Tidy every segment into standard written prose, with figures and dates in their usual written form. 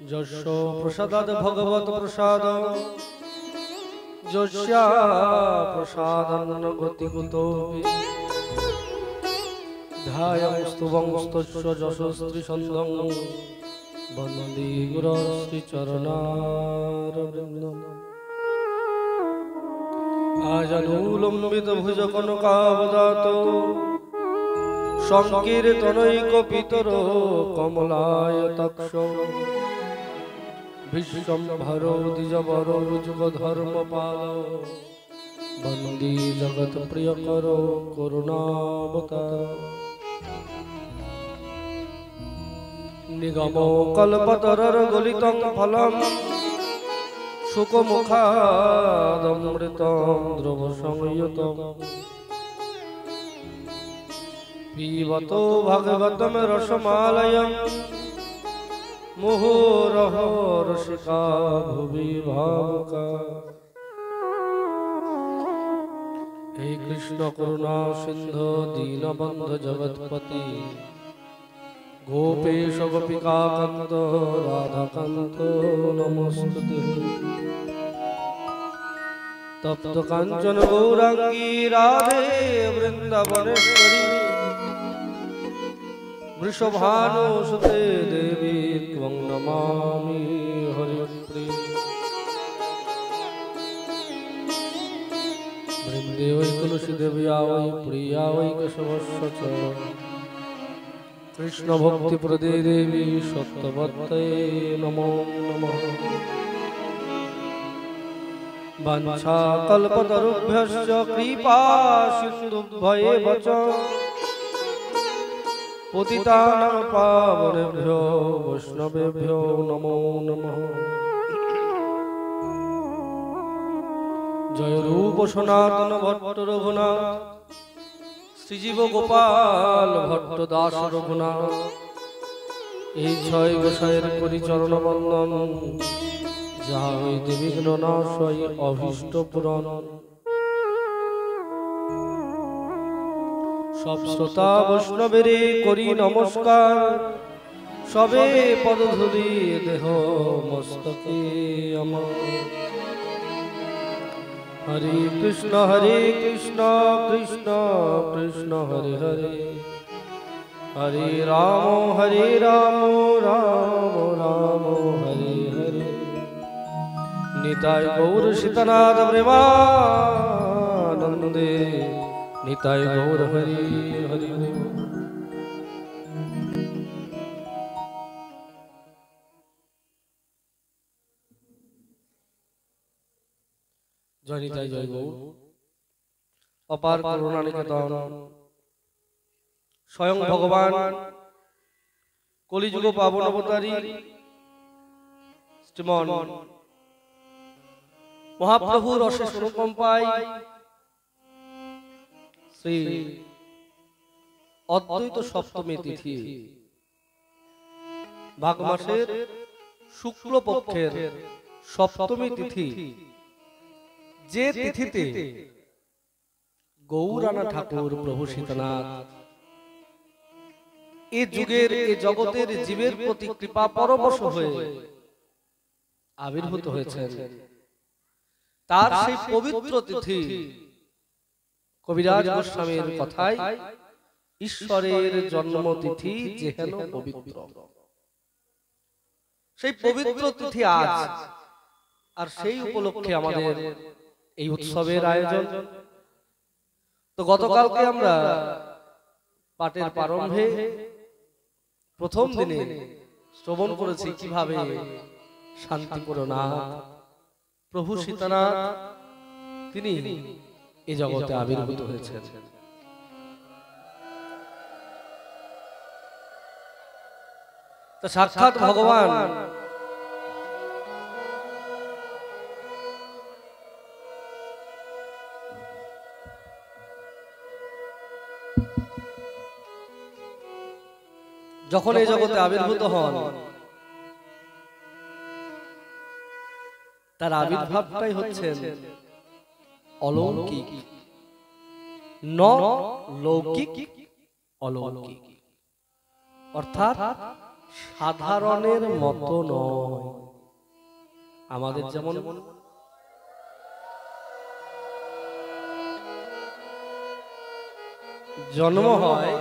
যস্য প্রসাদাৎ ভগবৎ প্রসাদ যস্যা প্রসাদান্ন গতিগতো ধ্যায়ংস্তুবংস্তস্য যশস্ত্রী ছন্দং বন্দে গুরশ্রী চরণারবিন্দম আজানুলম্বিত ভুজ কনকাবদাত সংকীর্তনৈক পিতর কমলায়তাক্ষ বিশ্বম্ভরো দ্বিজবরো যুগধর্মপাল বন্দে জগৎ প্রিয়করো করুণাবতার নিগম কল্পতরর গলিতং ফলম শুকমুখাদমৃতং দ্রব সংযুতম পিবত ভাগবতম রসমালয়ং মুহুরহ রসিকা ভুবি ভাবুকা। হে কৃষ্ণ করুণা সিন্ধু দীনবন্ধু জগৎপতি গোপেশ গোপিকা কান্ত রাধাকান্ত নমস্তুতে। তপ্ত কাঞ্চন গৌরাঙ্গী রাধে বৃন্দাবনেশ্বরী বৃষভানুসুতে দেবী ত্বং নমামি হরিপ্রিয়ে। বৃন্দে ওই তুলসী দেবিয়া ওই প্রিয়া ওই কেশবস্য চ কৃষ্ণ ভক্তি প্রদে দেবী সত্যবত্তে নমো নমঃ। বাঞ্ছা কল্পতরুভ্যশ্চ কৃপা সিন্ধুভ্যেব চ পতিতানাং পাবনেভ্যো বৈষ্ণবেভ্যো নমো নমঃ। জয় রূপ সনাতন ভট্ট রঘুনাথ শ্রীজীব গোপাল ভট্ট দাস রঘুনাথ। এই ছয় গোসাইয়ের করি চরণ বন্দন যাহা হইতে বিঘ্ন নাশ হয় অভীষ্ট পূরণ। সব শ্রোতা বৈষ্ণবেরে করি নমস্কার সবে পদধূলি দেহ মস্তকে আমার। হরে কৃষ্ণ কৃষ্ণ কৃষ্ণ হরে হরে হরে রাম রাম রাম হরে হরে। নিতাই গৌর সীতানাথ প্রেমানন্দে নিতাই গৌর হরি হরি। জয় নিতাই জয় গৌর। অপার করুণা নিকেতন স্বয়ং ভগবান কলিযুগ পাবন অবতারী শ্রীমন মহাপ্রভুর অশেষ অনুকম্পায় শ্রী অদ্বৈত সপ্তমী তিথি মাঘ মাসের শুক্ল পক্ষের সপ্তমী তিথি, যে তিথিতে গৌরানা ঠাকুর প্রভু সীতানাথ এই যুগের এই জগতের জীবের প্রতি কৃপা পরবশ হয়ে আবির্ভূত হয়েছেন, তার সেই পবিত্র তিথি কবিরাজ গোস্বামীর কথায় ঈশ্বরের জন্মতিথি যেহেন পবিত্র। সেই পবিত্র তিথি আজ, আর সেই উপলক্ষে আমাদের এই উৎসবের আয়োজন। তো গতকালকে আমরা পাঠের প্রারম্ভে প্রথম দিনে শ্রবণ করেছি কিভাবে শান্তিপূর্ণনাথ প্রভু সীতানাথ তিনি এই জগতে আবির্ভূত হয়েছেন। তো সাক্ষাৎ ভগবান যখন এই জগতে আবির্ভূত হন, তার আবির্ভাবটাই হচ্ছে অলৌকিক, লৌকিক অলৌকিক, অর্থাৎ সাধারণের মতো নয়। আমাদের যেমন জন্ম হয়,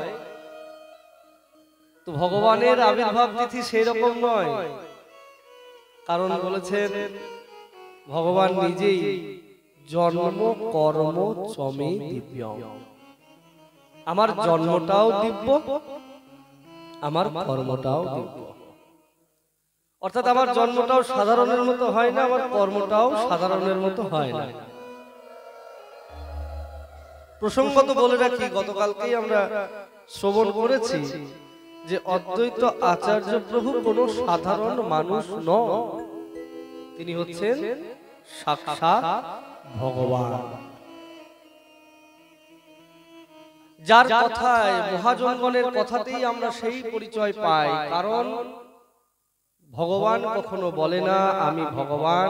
তো ভগবানের আবির্ভাব তিথি সেই রকম নয়। কারণ বলেছেন ভগবান নিজেই জন্ম কর্ম চমে দিব্য। আমার জন্মটাও দিব্য, আমার কর্মটাও দিব্য। অর্থাৎ আমার জন্মটাও সাধারণের মতো হয় না, আমার কর্মটাও সাধারণের মতো হয় না। প্রসঙ্গত বলে রাখি, গতকালকেই আমরা শ্রবণ করেছি যে অদ্বৈত আচার্য প্রভু কোনো সাধারণ মানুষ নন, তিনি হচ্ছেন সাক্ষাৎ ভগবান। যার কথায়, মহাজনগণের কথাতেই আমরা সেই পরিচয় পাই। কারণ ভগবান কখনো বলে না আমি ভগবান,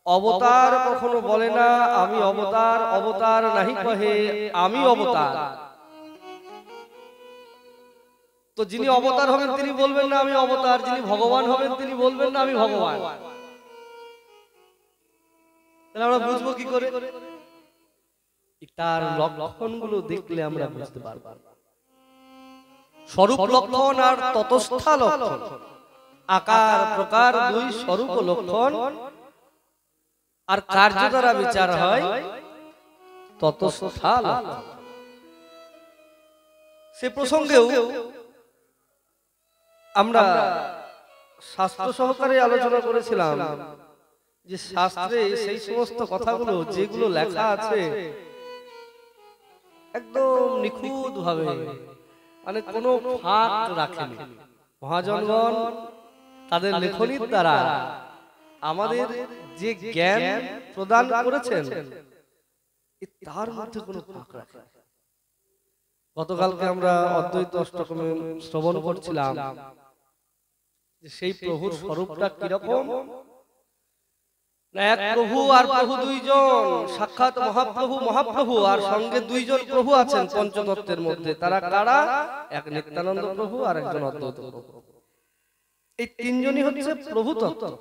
অবতার কখনো বলে না আমি অবতার, অবতার নাহি কহে আমি অবতার। তো যিনি অবতার হবেন তিনি বলবেন না আমি অবতার, যিনি ভগবান হবেন তিনি বলবেন না আমি ভগবান। তাহলে আমরা বুঝবো কি করে? তার লক্ষণগুলো দেখলে আমরা বুঝতে পারবো। স্বরূপ লক্ষণ আর ততস্থা লক্ষণ, আকার প্রকার দুই স্বরূপ লক্ষণ, আর কার্য দ্বারা বিচার হয় ততস্থা লক্ষণ। সে প্রসঙ্গেও আমরা শাস্ত্র সহকারে আলোচনা করেছিলাম যে শাস্ত্রে সেই সমস্ত কথাগুলো যেগুলো লেখা আছে একদম নিখুঁত ভাবে, মানে কোনো ফাঁক রাখেনি। মহাজনগণ তাদের লেখনীর দ্বারা আমাদের যে জ্ঞান প্রদান করেছেন তার মধ্যে কোনো ফাঁক রাখে। গতকালকে আমরা অদ্বৈত অষ্টকমে শ্রবণ করছিলাম যে সেই প্রভুর স্বরূপটা কিরকম। এক প্রভু আর প্রভু দুইজন, সাক্ষাৎ মহাপ্রভু মহাপ্রভু, আর সঙ্গে দুইজন প্রভু আছেন পঞ্চতত্ত্বের মধ্যে। তারা কারা? এক নিত্যানন্দ প্রভু আর একজন অদ্বৈত প্রভু। এই তিনজনই হচ্ছে প্রভু তত্ত্ব।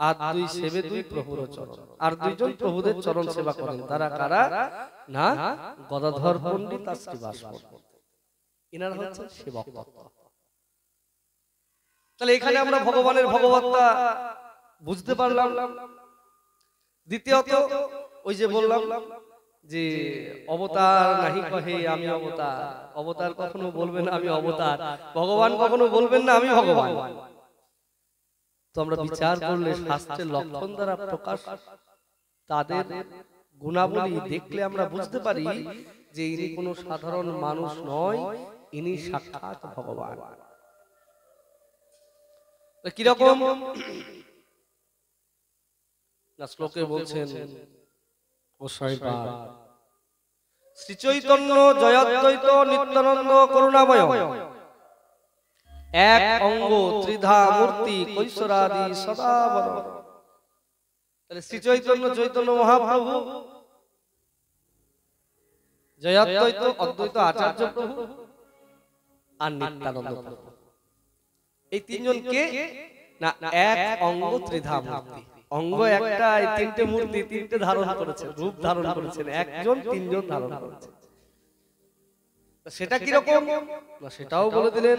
আর দুই সেবে দুই প্রভুর চরণ, আর দুইজন প্রভুদের চরণ সেবা করেন। তারা কারা? না, গদাধর পণ্ডিত আর শ্রীবাস পণ্ডিত, এনারা হচ্ছেন সেবক তত্ত্ব। তাহলে এখানে আমরা ভগবানের ভগবত্তা বুঝতে পারলাম। দ্বিতীয়ত ওই যে বললাম যে অবতার নাহি কহে আমি অবতার, অবতার কখনো বলবেন না আমি অবতার, ভগবান কখনো বলবেন না আমি ভগবান। তো আমরা বিচার করলে শাস্ত্রের লক্ষণ দ্বারা প্রকাশ তাদের গুণাবলী দেখলে আমরা বুঝতে পারি যে ইনি কোনো সাধারণ মানুষ নয়, ইনি সাক্ষাৎ ভগবান। কিরকম না, শ্লোকে বলছেন শ্রী চৈতন্য জয়দ্বৈত নিত্যানন্দ করুণাময়, এক অঙ্গ ত্রিধা মূর্তি কৈশোরাদি সদাবর। তাহলে শ্রী চৈতন্য, চৈতন্য মহাপ্রভু, জয়াদ্বৈত অদ্বৈত আচার্য প্রভু আর নিত্যানন্দ প্রভু, এই তিনজন কে না এক অঙ্গ ত্রিধা মূর্তি। অঙ্গ একটা, এই তিনটে মূর্তি তিনটে ধারণ করেছেন, রূপ ধারণ করেছেন, একজন তিনজন ধারণ করেছেন। সেটা কিরকম না সেটাও বলে দিলেন,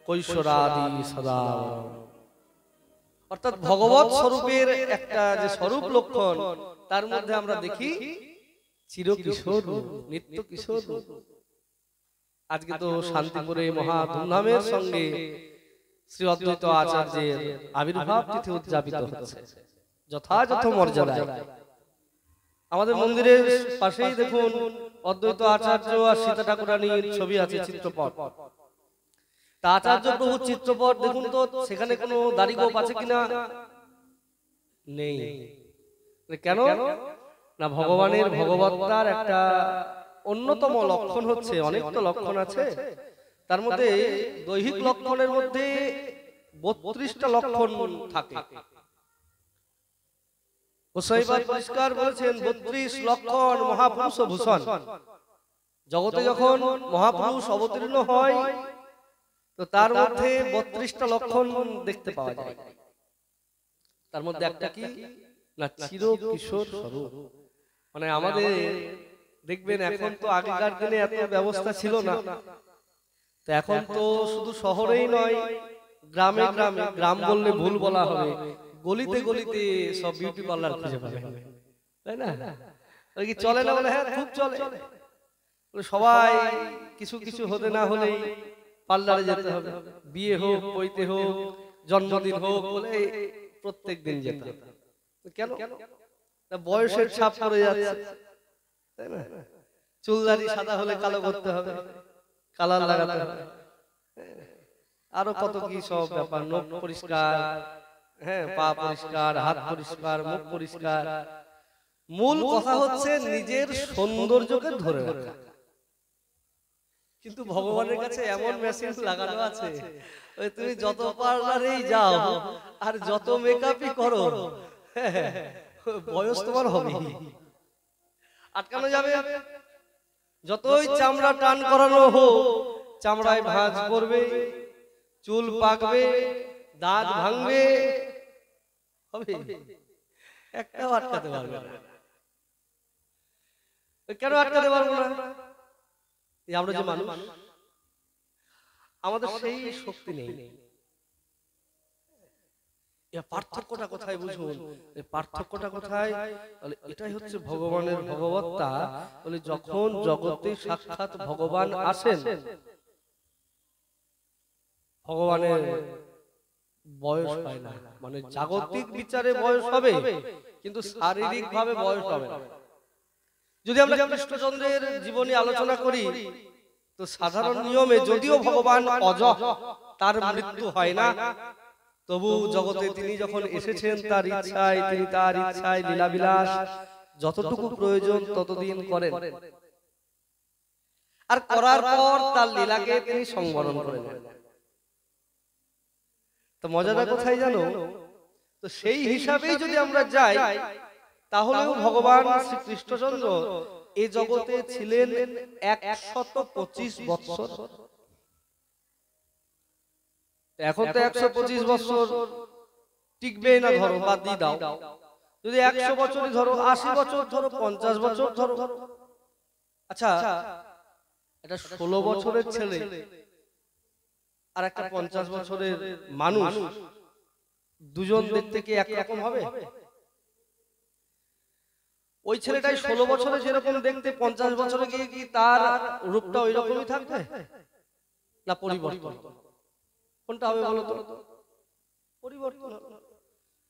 কৈশোরাদি সদাবর। অর্থাৎ ভগবৎ স্বরূপের একটা যে স্বরূপ লক্ষণ, তার মধ্যে আমরা দেখি চির কিশোর, নিত্য কিশোর। আজকে তো শান্তিপুরে মহা ধুমধামের সঙ্গে শ্রী অদ্বৈত আচার্যের আবির্ভাব তিথি উদযাপিত হচ্ছে যথাযথ মর্যাদায়। আমাদের মন্দিরের পাশেই দেখুন অদ্বৈত আচার্য আর সীতা ঠাকুরানীর ছবি আছে, চিত্রপট। তা আচার্য প্রভু চিত্রপট দেখুন তো, সেখানে কোনো দাড়ি গোপ আছে কিনা? নেই। কেন না, ভগবানের ভগবত্তার একটা অন্যতম লক্ষণ হচ্ছে, অনেক তো লক্ষণ আছে, তার মধ্যে দৈহিক লক্ষণের মধ্যে 32টা লক্ষণ থাকে। গোসাইবাদ পরিষ্কার বলেছেন 32 লক্ষণ মহাপুরুষ ভূষণ। জগতে যখন মহাপুরুষ অবতীর্ণ হয় তো তার মধ্যে 32টা লক্ষণ দেখতে পাওয়া যায়। তার মধ্যে একটা কি না, চির কিশোর স্বরূপ। মানে আমাদের দেখবেন এখন তো আগেকার দিনে এত ব্যবস্থা ছিল না, তো এখন তো শুধু শহরেই নয়, গ্রামে গ্রামে, গ্রাম বললে ভুল বলা হবে, গলিতে গলিতে সব বিউটি পার্লার খুঁজে পাবেন, তাই না? ওই কি চলে না? বলে হ্যাঁ খুব চলে। সবাই কিছু কিছু হতে না হলেই পার্লারে যেতে হবে, বিয়ে হোক, পৈতে হোক, জন্মদিন হোক, বলে প্রত্যেক দিন যেতে হবে। কেন? বয়সের ছাপ পড়ে যাচ্ছে, তাই না? চুলদারি সাদা হলে কালো করতে হবে, কালার লাগাতে হবে, আরো কত কি সব ব্যাপার, নখ পরিষ্কার, হ্যাঁ পা পরিষ্কার, হাত পরিষ্কার, মুখ পরিষ্কার। মূল কথা হচ্ছে নিজের সৌন্দর্যকে ধরে রাখা। কিন্তু ভগবানের কাছে এমন মেশিন লাগানো আছে, ওই তুমি যত পার্লারেই যাও আর যত মেকআপই করো, বয়স তোমার হবে, আটকানো যাবে। যতই চামড়া টান করানো হোক, চামড়ায় ভাঁজ পড়বে, চুল পাকবে, দাঁত ভাঙবে, হবে, একটাও আটকাতে পারবে না। কেন আটকাতে পারবো না? আমরা যে মানুষ, আমাদের সেই শক্তি নেই। পার্থক্যটা কোথায় বুঝুন? পার্থক্যটা কোথায়? এটাই হচ্ছে ভগবানের ভগবত্তা। বলে যখন জগতে সাক্ষাৎ ভগবান আসেন, ভগবানের বয়স হয় না। মানে জাগতিক বিচারে বয়স হবে, কিন্তু শারীরিক ভাবে বয়স হবে না। যদি আমরা কৃষ্ণচন্দ্রের জীবনী আলোচনা করি, তো সাধারণ নিয়মে যদিও ভগবান অজ, তার মৃত্যু হয় না, তবু জগতে তিনি যখন এসেছেন তার ইচ্ছায়, তিনি তার ইচ্ছায় লীলাবিলাস যতটুকু প্রয়োজন ততদিন করেন, আর করার পর তার লীলাকে তিনি সংবরণ করে নেন। তো মজাটা কোথায় জানো? তো সেই হিসাবেই যদি আমরা যাই, তাহলেও ভগবান শ্রী কৃষ্ণচন্দ্র এই জগতে ছিলেন 125 বৎসর। এখন তো 125 বছর টিকবে না, ধরো বাদ দিয়ে দাও। যদি 100 বছরই ধরো, 80 বছর ধরো, 50 বছর ধরো, আচ্ছা এটা 16 বছরের ছেলে আর একটা 50 বছরের মানুষ, দুজন দেখতে কি একরকম হবে? ওই ছেলেটাই 16 বছরে যেরকম দেখতে, 50 বছরে গিয়ে কি তার রূপটা ওই রকমই থাকবে না পরিবর্তন? কোনটা হবে বলো তো? পরিবর্তন।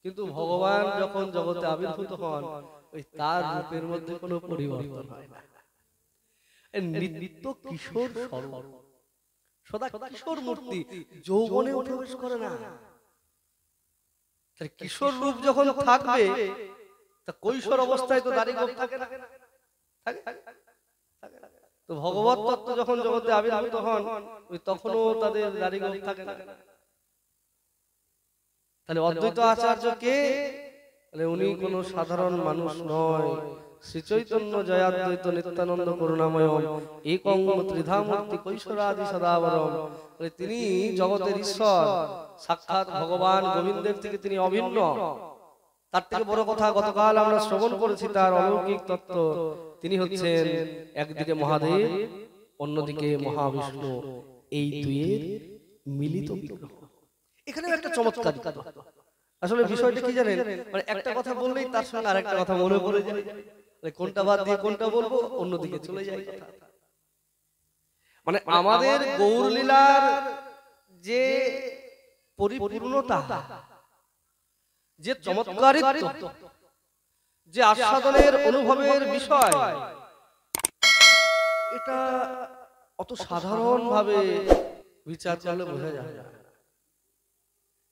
কিন্তু ভগবান যখন জগতে আবির্ভূত হন, ওই তার রূপের মধ্যে কোনো পরিবর্তন হয় না। নিত্য কিশোর স্বরূপ, সদা কিশোর মূর্তি, যৌবনে প্রবেশ করে না। কিশোর রূপ যখন থাকবে, তা কৈশোর অবস্থায় তো দাড়ি গোঁফ থাকে না, তো ভগবত তত্ত্ব যখন জগতে আবির্ভূত হন, ওই তখনও তাদের দাড়ি গোঁফ থাকে না। তাহলে অদ্বৈত আচার্য কে? উনি কোনো সাধারণ মানুষ নয়। শ্রী চৈতন্য জয়াদ্বৈত নিত্যানন্দ করুণাময় একং ত্রিধা মূর্তি কৈশোরাদি সদাবরম। তিনি জগতের ঈশ্বর, সাক্ষাৎ ভগবান গোবিন্দের থেকে তিনি অভিন্ন। তার থেকে বড় কথা, গতকাল আমরা শ্রবণ করেছি তার অলৌকিক তত্ত্ব। তিনি হচ্ছেন একদিকে মহাদেব, অন্যদিকে মহাবিষ্ণু, এই দুইয়ের মিলিত বিগ্রহ। এখানে একটা চমৎকার আসলে বিষয়টা কি জানেন? মানে একটা কথা বললেই তার সঙ্গে আরেকটা কথা মনে পড়ে যায়, কোনটা বাদ দিয়ে কোনটা বলবো, অন্যদিকে চলে যায় কথা। মানে আমাদের গৌর লীলার যে পরিপূর্ণতা, যে চমৎকারিত্ব, যে আস্বাদনের অনুভবের বিষয়, এটা অত সাধারণ ভাবে বিচার করলে বোঝা যায় না।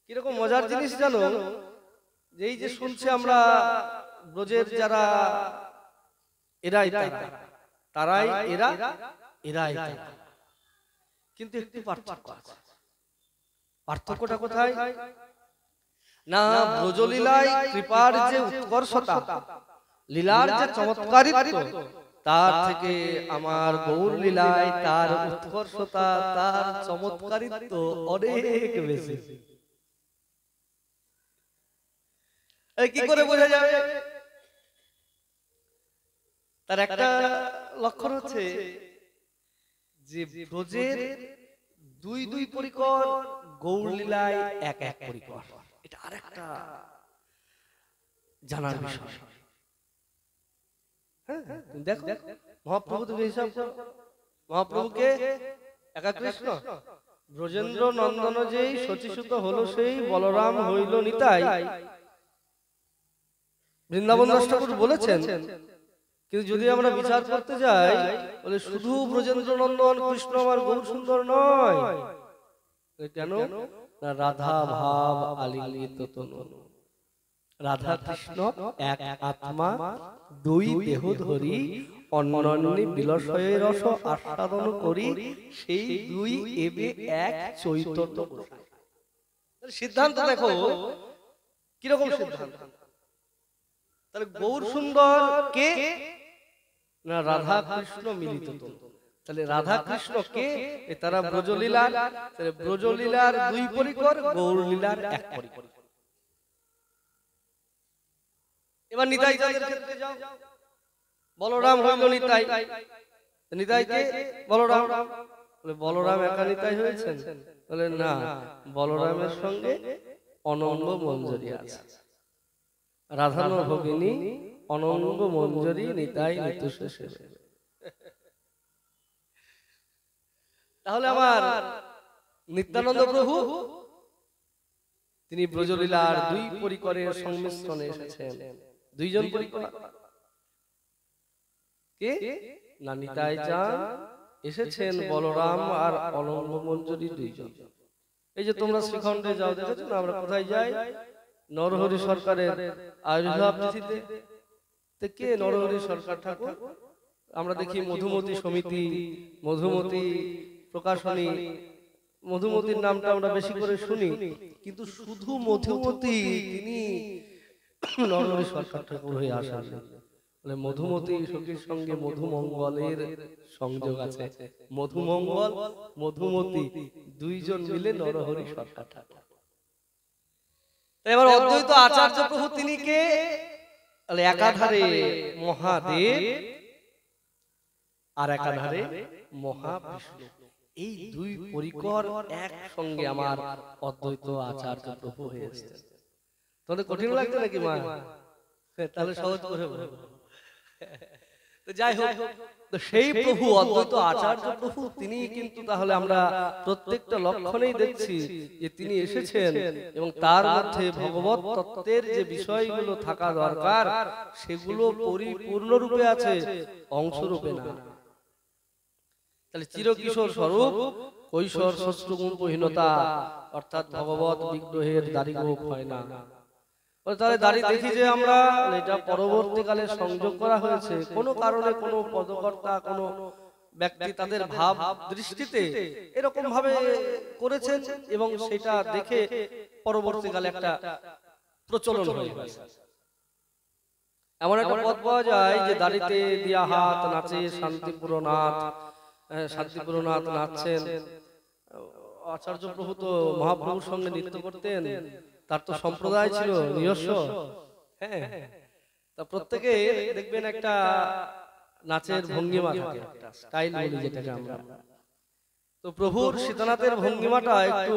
কিরকম মজার জিনিস জানো? এই যে শুনছে আমরা ব্রজের যারা এরাই তারাই এরাই, কিন্তু একটি পার্থক্য আছে। পার্থক্যটা কোথায়? না ব্রজলীলায় কৃপার যে উৎকর্ষতা, লীলার যে চমৎকারিত্ব, তার থেকে আমার গৌর লীলায় তার উৎকর্ষতা, তার চমৎকারিত্ব অনেক বেশি। কি করে বোঝা যাবে? তার একটা লক্ষণ হচ্ছে যে ব্রজের দুই দুই পরিকর, গৌর লীলায় এক এক পরিকর। এটা আরেকটা জানার বিষয়। দেখো মহাপ্রভু তুমি হিসাব করো, মহাপ্রভুকে একা কৃষ্ণ, ব্রজেন্দ্র নন্দন যেই শচীসুত হলো সেই বলরাম হইল নিতাই, বৃন্দাবন দাস ঠাকুর বলেছেন। কিন্তু যদি আমরা বিচার করতে যাই, বলে শুধু ব্রজেন্দ্র নন্দন কৃষ্ণ আমার গৌর সুন্দর নয়, কেন না রাধা ভাব আলিঙ্গিত তনু, রাধা কৃষ্ণ এক আত্মা, দুই দেহ ধরি অন্যান্য বিলসয় রস আস্বাদন করি, সেই দুই এবে এক চৈতন্য। সিদ্ধান্ত দেখো কিরকম সিদ্ধান্ত। তাহলে গৌর সুন্দর কে না রাধা কৃষ্ণ মিলিত। তাহলে রাধা কৃষ্ণ কে? তারা ব্রজলীলার, তাহলে ব্রজলীলার দুই পরিকর, গৌর লীলার এক পরিকর। এবার নিতাই চাঁদের ক্ষেত্রে যাও, বলরাম হইল নিতাই, নিতাই কে? বলরাম। বলে বলরাম একা নিতাই হয়েছেন? বলে না, বলরামের সঙ্গে অনঙ্গ মঞ্জরি আছে, রাধানো ভগিনী অনঙ্গ মঞ্জরি নিতাই নিতু শেষে। তাহলে আমার নিত্যানন্দ প্রভু তিনি ব্রজলীলার দুই পরিকরের সংমিশ্রণে এসেছেন। দুইজন পরিকর কে না নিতাই চাঁদ এসেছেন, বলরাম আর অনঙ্গ মঞ্জরি দুইজন। এই যে তোমরা শ্রীখণ্ডে যাও, দেখেছো না আমরা কোথায় যাই? নরহরি সরকারের আবির্ভাব তিথিতে কে নরহরি সরকার ঠাকুর, আমরা দেখি মধুমতি সমিতি, মধুমতি প্রকাশনী, মধুমতির নামটা আমরা বেশি করে শুনি, কিন্তু শুধু মধুমতি তিনি নরহরি সরকার ঠাকুর হয়ে আসেন। বলে মধুমতি সখীর সঙ্গে মধুমঙ্গলের সংযোগ আছে, মধুমঙ্গল মধুমতি দুইজন মিলে নরহরি সরকার ঠাকুর। এবার অদ্বৈত আচার্য প্রভু তিনি কে? একাধারে মহাদেব আর একাধারে মহাবিষ্ণু, এই দুই পরিকর একসঙ্গে আমার অদ্বৈত আচার্য প্রভু হয়েছে। তাহলে কঠিন লাগছে নাকি মা? তাহলে সহজ করে বলবো। যাই হোক, তো সেই প্রভু অদ্বৈত আচার্য প্রভু তিনি কিন্তু তাহলে আমরা প্রত্যেকটা লক্ষণেই দেখছি যে তিনি এসেছেন এবং তার মধ্যে ভগবত তত্ত্বের যে বিষয়গুলো থাকা দরকার সেগুলো পরিপূর্ণ রূপে আছে, অংশ রূপে না। তাহলে চিরকিশোর স্বরূপ, কৈশোর শ্বশ্রুগুণহীনতা, অর্থাৎ ভগবত বিগ্রহের দাড়ি গোপ হয় না। তাহলে দাড়ি দেখি যে আমরা, এটা পরবর্তীকালে সংযোগ করা হয়েছে, কোনো কারণে কোনো পদকর্তা কোনো ব্যক্তি তাদের ভাব দৃষ্টিতে এরকম ভাবে করেছেন এবং সেটা দেখে পরবর্তীকালে একটা প্রচলন হয়ে গেছে। এমন একটা পদ পাওয়া যায় যে দাড়িতে দিয়া হাত নাচে শান্তিপুরনাথ, শান্তিপুরনাথ নাচছেন। আচার্য প্রভু তো মহাপ্রভুর সঙ্গে নৃত্য করতেন, তার তো সম্প্রদায় ছিল নিজস্ব। হ্যাঁ, তা প্রত্যেকে দেখবেন একটা নাচের ভঙ্গিমা থাকে, একটা স্টাইল বলি যেটাকে আমরা। তো প্রভুর সীতানাথের ভঙ্গিমাটা একটু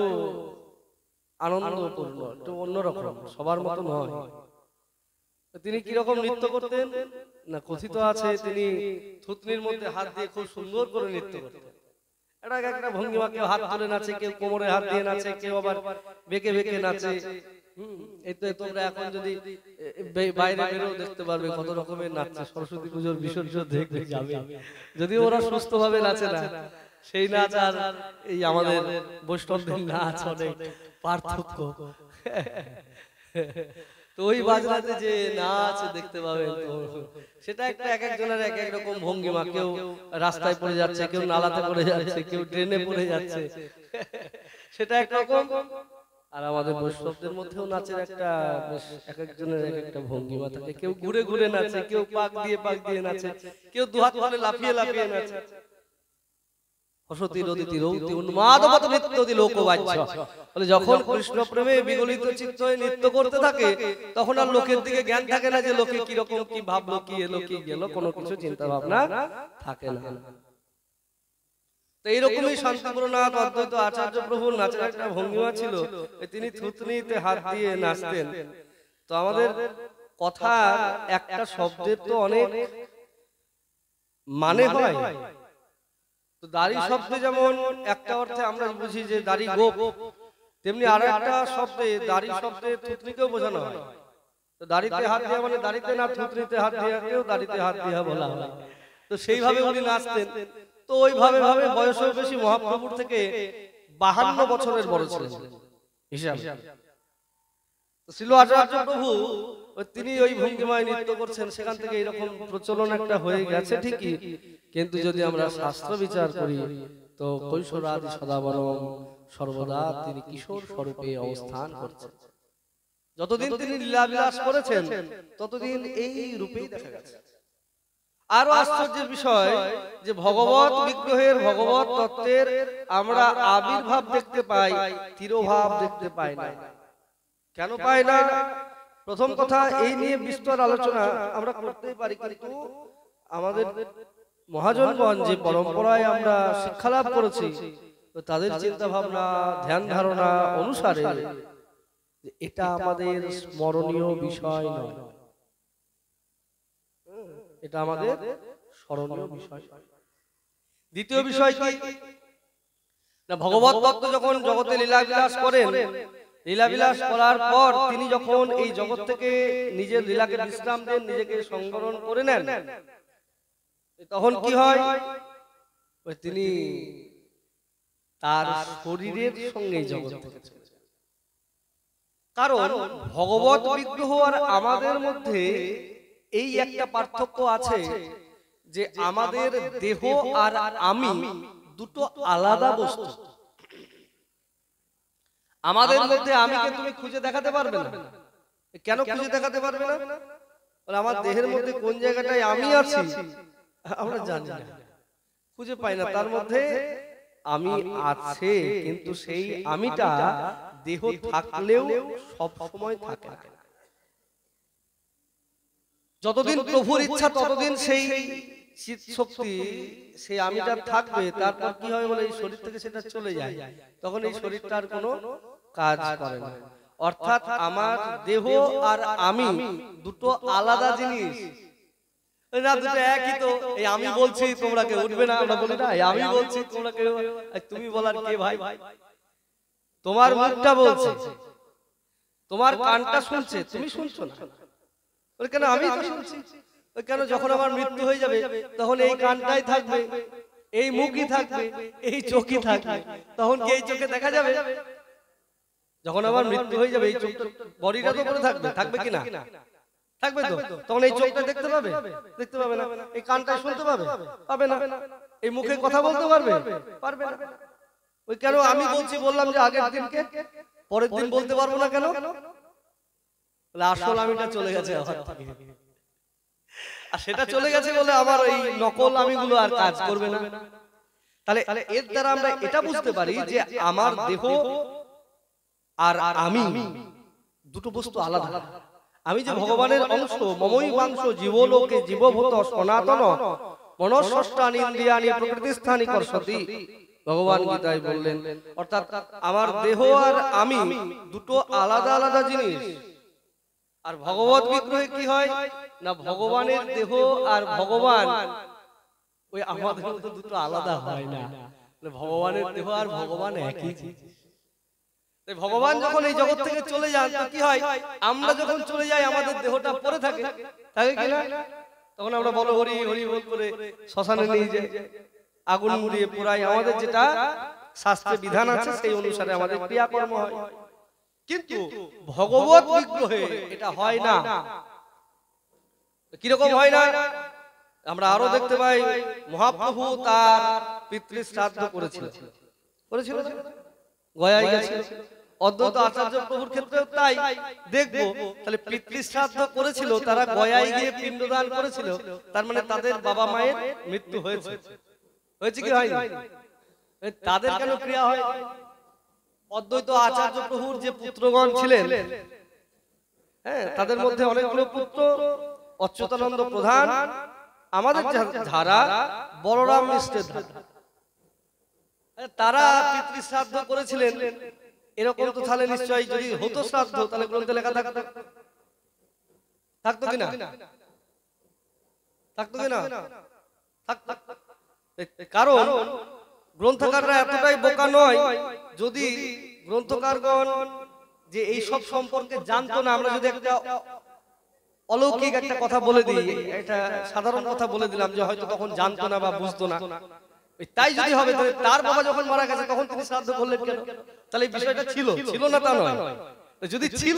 আনন্দপূর্ণ, একটু অন্যরকম, সবার মতো নয়। তিনি কিরকম নৃত্য করতেন না, কথিত আছে তিনি থুতনির মধ্যে হাত দিয়ে খুব সুন্দর করে নৃত্য করতেন। একটা ভঙ্গিমা, কেউ হাত তুলে নাচে, কেউ কোমরে হাত দিয়ে নাচে, কেউ আবার বেঁকে বেঁকে নাচে। এই তো তোমরা এখন যদি বাইরে বেরোও দেখতে পারবে কত রকমের নাচছে। সরস্বতী পুজোর বিসর্জন দেখতে যাবে, যদিও ওরা সুস্থ ভাবে নাচে না, সেই নাচ আর এই আমাদের বৈষ্ণবদের নাচ অনেক পার্থক্য। তো ওই বাজনাতে যে নাচ দেখতে পাবেন, সেটা একটা এক একজনের এক এক রকম ভঙ্গিমা। কেউ রাস্তায় পড়ে যাচ্ছে, কেউ নালাতে পড়ে যাচ্ছে, কেউ ট্রেনে পড়ে যাচ্ছে, সেটা একরকম। আর আমাদের বৈষ্ণবদের মধ্যেও নাচের একটা বেশ এক একজনের এক একটা ভঙ্গিমা থাকে। কেউ ঘুরে ঘুরে নাচে, কেউ পাক দিয়ে নাচে, কেউ দুহাত তুলে লাফিয়ে লাফিয়ে নাচে। যখন কৃষ্ণ প্রেমে বিগলিত চিত্ত হয়ে নৃত্য করতে থাকে তখন আর লোকের দিকে জ্ঞান থাকে না যে লোকে কিরকম কি ভাবলো, কি এলো কি গেল, কোনো কিছু চিন্তা ভাবনা থাকে না। তো এইরকমই শান্তিপুরনাথ অদ্বৈত আচার্য প্রভুর নাচের একটা ভঙ্গিমা ছিল, তিনি থুতনিতে হাত দিয়ে নাচতেন। তো আমাদের কথার একটা শব্দের তো অনেক মানে হয়। তো দাড়ি শব্দে যেমন একটা অর্থে আমরা বুঝি যে দাড়ি গোপ, তেমনি আর একটা শব্দে দাড়ি শব্দে থুতনিকেও বোঝানো হয়। তো দাড়িতে হাত দেওয়া মানে দাড়িতে না, থুতনিতে হাত দেওয়াকেও দাড়িতে হাত দেওয়া বলা হয়। তো সেইভাবে উনি নাচতেন। তো ওইভাবে ভাবে বয়সও বেশি, মহাপ্রভুর থেকে 52 বছরের বড় ছিলেন হিসাব। ছিল আচার্য প্রভু, তিনি ওই ভঙ্গিমায় নৃত্য করছেন, সেখান থেকে এরকম প্রচলন একটা হয়ে গেছে ঠিকই, কিন্তু যদি আমরা শাস্ত্র বিচার করি তো কৈশোরাদি সদাবরম সর্বদা তিনি কিশোর স্বরূপে অবস্থান করছেন। যতদিন তিনি লীলাবিলাস করেছেন ততদিন এই রূপেই দেখা গেছে। আরো আশ্চর্যের বিষয় যে ভগবত বিগ্রহের, ভগবত তত্ত্বের আমরা আবির্ভাব দেখতে পাই, তিরোভাব দেখতে পাই না। কেন পাই না? প্রথম কথা, এই নিয়ে বিস্তর আলোচনা আমরা করতেই পারি, কিন্তু আমাদের মহাজনগণ যে পরম্পরায় আমরা শিক্ষালাভ করেছি তাদের চিন্তা ভাবনা, ধ্যান ধারণা অনুসারে এটা আমাদের স্মরণীয় বিষয় নয়, এটা আমাদের স্মরণীয় বিষয়। দ্বিতীয় বিষয় কি না, ভগবত তত্ত্ব যখন জগতে লীলাবিলাস করেন, লীলাবিলাস করার পর তিনি যখন এই জগৎ থেকে নিজের লীলাকে বিশ্রাম দেন, নিজেকে সংবরণ করে নেন, তখন কি হয়? তিনি তার শরীরের সঙ্গে জগৎ থেকে, কারণ ভগবত বিগ্রহ আর আমাদের মধ্যে এই একটা পার্থক্য আছে যে আমাদের দেহ আর আমি দুটো আলাদা বস্তু। আমাদের মধ্যে আমিকে তুমি খুঁজে দেখাতে পারবে না। কেন খুঁজে দেখাতে পারবে না? আমার দেহের মধ্যে কোন জায়গাটায় আমি আছি আমরা জানি না, খুঁজে পাই না। তার মধ্যে আমি আছে, কিন্তু সেই আমিটা দেহ থাকলেও সব সময় থাকে না। যতদিন প্রভুর ইচ্ছা ততদিন সেই চিৎ শক্তি, সেই আমিটা থাকবে। তারপর কি হয় বলে এই শরীর থেকে সেটা চলে যায়, তখন এই শরীরটার কোনো কাজ করে না। অর্থাৎ আমার দেহ আর আমি দুটো আলাদা জিনিস না, দুটো একই। তো এই আমি বলছি তোমরা কেউ উঠবে না, আমরা বলি না আমি বলছি তোমরা কেউ, তুমি বলার কে ভাই? তোমার মুখটা বলছে, তোমার কানটা শুনছে, তুমি শুনছো না। কেন? আমি তো শুনছি। কেন? যখন আমার মৃত্যু হয়ে যাবে তখন এই কানটাই থাকবে, এই মুখই থাকবে, এই চোখই থাকবে। তখন কি এই চোখে দেখা যাবে? যখন আমার মৃত্যু হয়ে যাবে এই চোখটা, বডিটা তো পড়ে থাকবে, থাকবে কি না? থাকবে তো। তখন এই চোখটা দেখতে পাবে? দেখতে পাবে না। এই কানটা শুনতে পাবে? পাবে না। এই মুখে কথা বলতে পারবে? পারবে না। ওই কেন আমি বলছি বললাম যে আগের দিনকে পরের দিন বলতে পারবো না কেন? আসল আমিটা চলে গেছে আমার থেকে, আর সেটা চলে গেছে বলে আমার ওই নকল আমিগুলো আর কাজ করবে না। তাহলে এর দ্বারা আমরা এটা বুঝতে পারি যে আমার দেহ আর আমি দুটো বস্তু আলাদা। আমি যে ভগবানের অংশ, মমই বাংশ জীবলোকে জীবভূত সনাতন মনঃষ্টানি ইন্দ্রিয়ানি প্রকৃতিস্থানি করসতি, ভগবান গীতায় বললেন। অর্থাৎ আমার দেহ আর আমি দুটো আলাদা আলাদা জিনিস। আর ভগবত বিগ্রহে কি হয় না, ভগবানের দেহ আর ভগবান ওই আমাদের মধ্যে দুটো আলাদা হয় না, ভগবানের দেহ আর ভগবান একই জিনিস। ভগবান যখন এই জগৎ থেকে চলে যান তো কি হয়? আমরা যখন চলে যাই আমাদের দেহটা পড়ে থাকে, থাকে কিনা? তখন আমরা বলো হরি হরি বল করে শ্মশানে নিয়ে যাই, আগুন মুড়িয়ে পোড়াই। আমাদের যেটা শাস্ত্রে বিধান আছে সেই অনুসারে আমাদের ক্রিয়াকর্ম হয়। কিন্তু ভগবত বিগ্রহে এটা হয় না। কিরকম হয় না? আমরা আরো দেখতে পাই, মহাপ্রভু তার পিতৃ শ্রাদ্ধ করেছিল, গয়ায় গেছিল। অদ্বৈত আচার্য প্রভুর ক্ষেত্রেও তাই দেখবো। তাহলে পিতৃশ্রাদ্ধ করেছিল, তারা গয়ায় গিয়ে পিণ্ডদান করেছিল, তার মানে তাদের বাবা মায়ের মৃত্যু হয়েছে। হয়েছে কি হয়নি? তাদের কেন ক্রিয়া হয়? অদ্বৈত আচার্য প্রভুর যে পুত্রগণ ছিলেন, হ্যাঁ, তাদের মধ্যে অনেকগুলো পুত্র, অচ্যুতানন্দ প্রধান, আমাদের ধারা বলরাম মিশ্রের ধারা, তারা পিতৃশ্রাদ্ধ করেছিলেন। এরকম তো তাহলে নিশ্চয়ই যদি হতো শ্রাদ্ধ, তাহলে গ্রন্থে লেখা থাকতো কিনা? থাকতো কিনা? কারণ গ্রন্থকাররা এতটাই বোকা নয়, যদি গ্রন্থকারগণ যে এই সব সম্পর্কে জানতো না, আমরা যদি একটা অলৌকিক একটা কথা বলে দিই, একটা সাধারণ কথা বলে দিলাম যে হয়তো তখন জানতো না বা বুঝতো না, তাই যদি হবে তার বাবা যখন মারা গেছে তখন তিনি শ্রাদ্ধ করলেন কেন? তাহলে এই বিষয়টা ছিল না তা নয়। যদি ছিল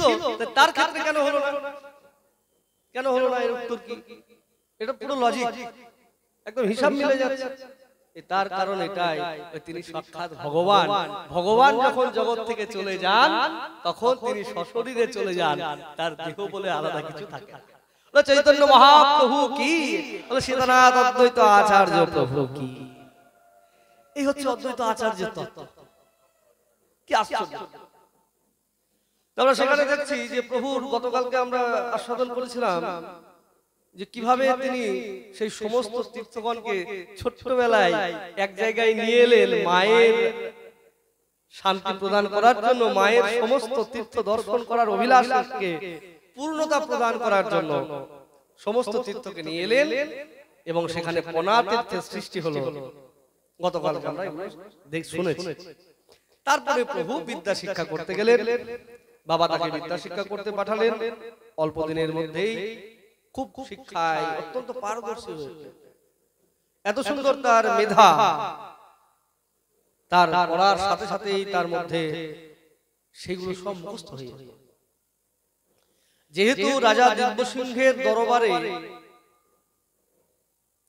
তার ক্ষেত্রে কেন হলো না? কেন হলো না? এর উত্তর কি? এটা পুরো লজিক, একদম হিসাব মিলে যাচ্ছে। তার কারণ এটাই, তিনি সাক্ষাৎ ভগবান। ভগবান যখন জগৎ থেকে চলে যান তখন তিনি সশরীরে চলে যান, তার দেহ বলে আলাদা কিছু থাকে না। চৈতন্য মহাপ্রভু কি, সীতানাথ অদ্বৈত আচার্য প্রভু কি, এই হচ্ছে অদ্বৈত আচার্যের তত্ত্ব। কি আশ্চর্য! আমরা সেখানে দেখছি যে প্রভুর, গতকালকে আমরা আস্বাদন করেছিলাম যে কিভাবে তিনি সেই সমস্ত তীর্থগণকে ছোট্টবেলায় এক জায়গায় নিয়ে এলেন মায়ের শান্তি প্রদান করার জন্য, মায়ের সমস্ত তীর্থ দর্শন করার অভিলাষকে পূর্ণতা প্রদান করার জন্য সমস্ত তীর্থকে নিয়ে এলেন, এবং সেখানে পনা তীর্থের সৃষ্টি হলো। গতকালকে আমরা শুনেছি। তারপরে প্রভু বিদ্যা শিক্ষা করতে গেলেন, বাবা তাকে বিদ্যা শিক্ষা করতে পাঠালেন। অল্প দিনের মধ্যেই খুব শিক্ষায় অত্যন্ত পারদর্শী হয়েছে। এত সুন্দর তার মেধা, তার পড়ার সাথে সাথেই তার মধ্যে সেগুলো সব মুখস্থ হয়ে যায়। যেহেতু রাজা দিব্যসিংহের দরবারে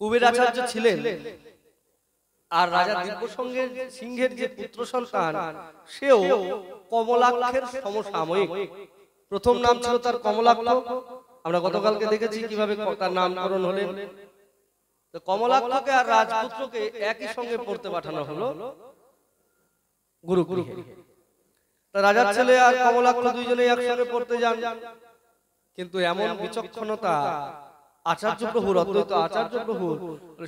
কুবের আচার্য ছিলেন, আর রাজা দিব্যসিংহের যে পুত্র সন্তান সেও কমলাক্ষের সমসাময়িক, প্রথম নাম ছিল তার কমলাক্ষ। আমরা গতকালকে দেখেছি কিভাবে তার নামকরণ হলেন। তো কমলাক্ষকে আর রাজপুত্রকে একই সঙ্গে পড়তে পাঠানো হলো গুরুগৃহে। তা রাজার ছেলে আর কমলাক্ষ দুইজনেই একসঙ্গে পড়তে যান, কিন্তু এমন বিচক্ষণতা আচার্য প্রভুর, অদ্বৈত আচার্য প্রভুর,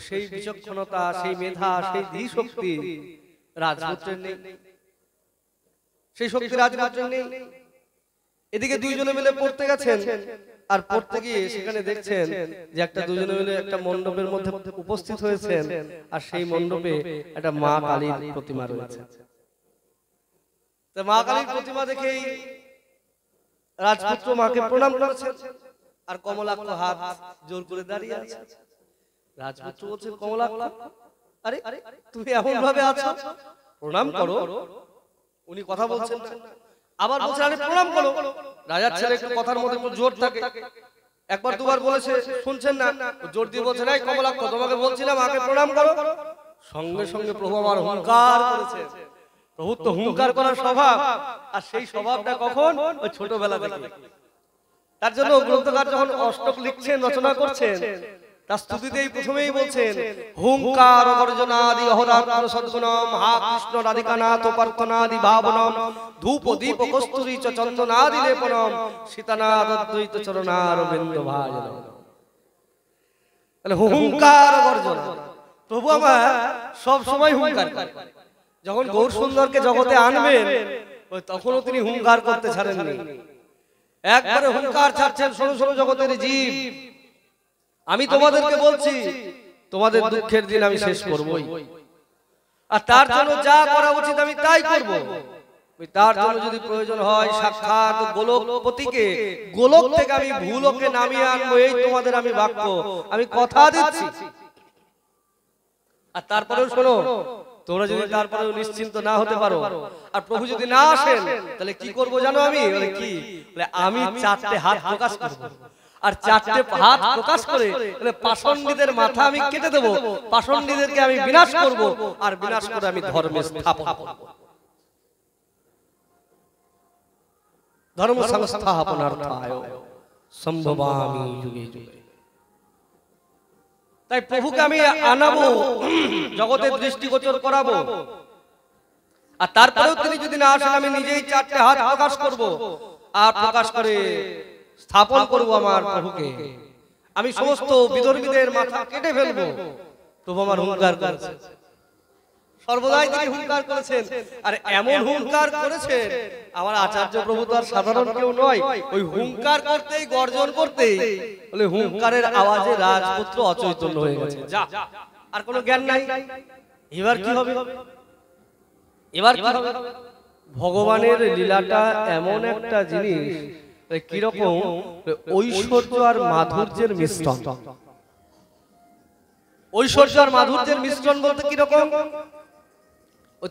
সেই বিচক্ষণতা, সেই মেধা, সেই ধীশক্তি রাজপুত্রের নেই, সেই শক্তি রাজপুত্রের নেই। এদিকে দুইজনে মিলে পড়তে গেছেন, আর পড়তে গিয়ে সেখানে দেখছেন যে একটা দুজনে মিলে একটা মণ্ডপের মধ্যে উপস্থিত হয়েছেন, আর সেই মণ্ডপে একটা মা কালীর প্রতিমা রয়েছে। মা কালীর প্রতিমা দেখেই রাজপুত্র মাকে প্রণাম করেছেন, আর কমলাক্ষ হাত জোর করে দাঁড়িয়ে আছে। রাজপুত্র বলছেন, কমলাক্ষ, আরে তুমি এমন ভাবে আছো, প্রণাম করো। উনি কথা বলছেন না, আবার বলছেন, আরে প্রণাম করো। রাজার ছেলে একটু কথার মধ্যে একটু জোর থাকে, একবার দুবার বলেছে, শুনছেন না, জোর দিয়ে বলছেন, এই কমলাক্ষ, তোমাকে বলছিলাম আগে প্রণাম করো। সঙ্গে সঙ্গে প্রভু আমার হুঙ্কার করেছে। প্রভু তো হুঙ্কার করার স্বভাব, আর সেই স্বভাবটা কখন? ওই ছোটবেলা থেকে। তার জন্য গ্রন্থকার যখন অষ্টক লিখছেন, রচনা করছেন, তার স্তুতিতেই প্রথমেই বলছেন, হুঙ্কার গর্জনাদি অহরাত্র সদ্গুণম হা কৃষ্ণ রাধিকানাথ প্রার্থনাদি ভাবনম ধূপ দীপ কস্তুরী চ চন্দনাদি লেপনম সীতানাথ অদ্বৈত চরণারবিন্দ ভাজনম। তাহলে হুঙ্কার গর্জনা, প্রভু আমার সব সময় হুঙ্কার করে। যখন গৌর সুন্দরকে জগতে আনবেন তখনও তিনি হুঙ্কার করতে ছাড়েননি, একবারে হুঙ্কার ছাড়ছেন, শোনো শোনো জগতের জীব, আমি তোমাদেরকে বলছি, তোমাদের দুঃখের দিন আমি শেষ করবই, আর তার জন্য যা করা উচিত আমি তাই করব। তার জন্য যদি প্রয়োজন হয় সাক্ষাৎ গোলকপতিকে গোলক থেকে আমি ভূলোকে নামিয়ে আনবো, এই তোমাদের আমি বাক্য, আমি কথা দিচ্ছি। আর তারপরেও শোনো, তোমরা যদি তারপরেও নিশ্চিন্ত না হতে পারো, আর প্রভু যদি না আসেন, তাহলে কি করব জানো? আমি বলে কি, আমি চারটে হাত প্রকাশ করব, আর চারটে হাত প্রকাশ করে পাষণ্ডীদের মাথা আমি কেটে দেবো, পাষণ্ডীদেরকে আমি বিনাশ করব, আর বিনাশ করে আমি ধর্মে স্থাপন করব। ধর্ম সংস্থাপনার্থায় সম্ভবামি যুগে যুগে। তাই প্রভুকে আমি আনাবো, জগতের দৃষ্টিগোচর করাবো, আর তারপরেও তিনি যদি না আসেন আমি নিজেই চারটে হাত প্রকাশ করব আর প্রকাশ করে স্থাপন করব আমার প্রভুকে। আমি সমস্ত বিদর্মীদের মাথা কেটে ফেলবো। তবু আমার হুঙ্কার করেছে, সর্বদাই তিনি হুঙ্কার করেছেন। আর এমন হুঙ্কার করেছেন, আমার আচার্য প্রভু তো আর সাধারণ কেউ নয়। ওই হুঙ্কার করতেই, গর্জন করতেই বলে হুঙ্কারের আওয়াজে রাজপুত্র অচৈতন্য হয়ে গেছে। যা, আর কোনো জ্ঞান নাই। এবার কি হবে? এবার কি হবে? ভগবানের লীলাটা এমন একটা জিনিস, কিরকম ঐশ্বর্য আর মাধুর্যের মিশ্রণ। ঐশ্বর্য আর মাধুর্যের মিশ্রণ বলতে কিরকম?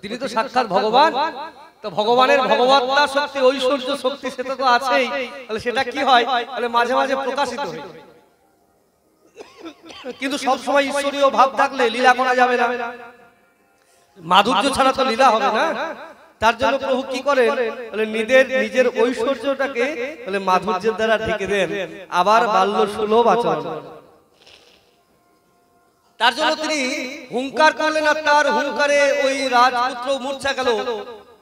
তিনি তো সাক্ষাৎ ভগবান, তো ভগবানের ভগবত্তা শক্তি, ঐশ্বর্য শক্তি সেটা তো আছেই। তাহলে সেটা কি হয়? তাহলে মাঝে মাঝে প্রকাশিত হয়। কিন্তু সব সময় ঈশ্বরীয় ভাব থাকলে লীলা করা যাবে না। মাধুর্য ছাড়া তো লীলা হবে না। তার জন্য প্রভু কি করেন? নিজের ঐশ্বর্যটাকে মাধুর্যের দ্বারা ঢেকে দেন, আবার বাল্য সুলভ আচরণ। তার জন্য তিনি হুঙ্কার করলেন, আর তার হুঙ্কারে ওই রাজপুত্র মূর্ছা গেল।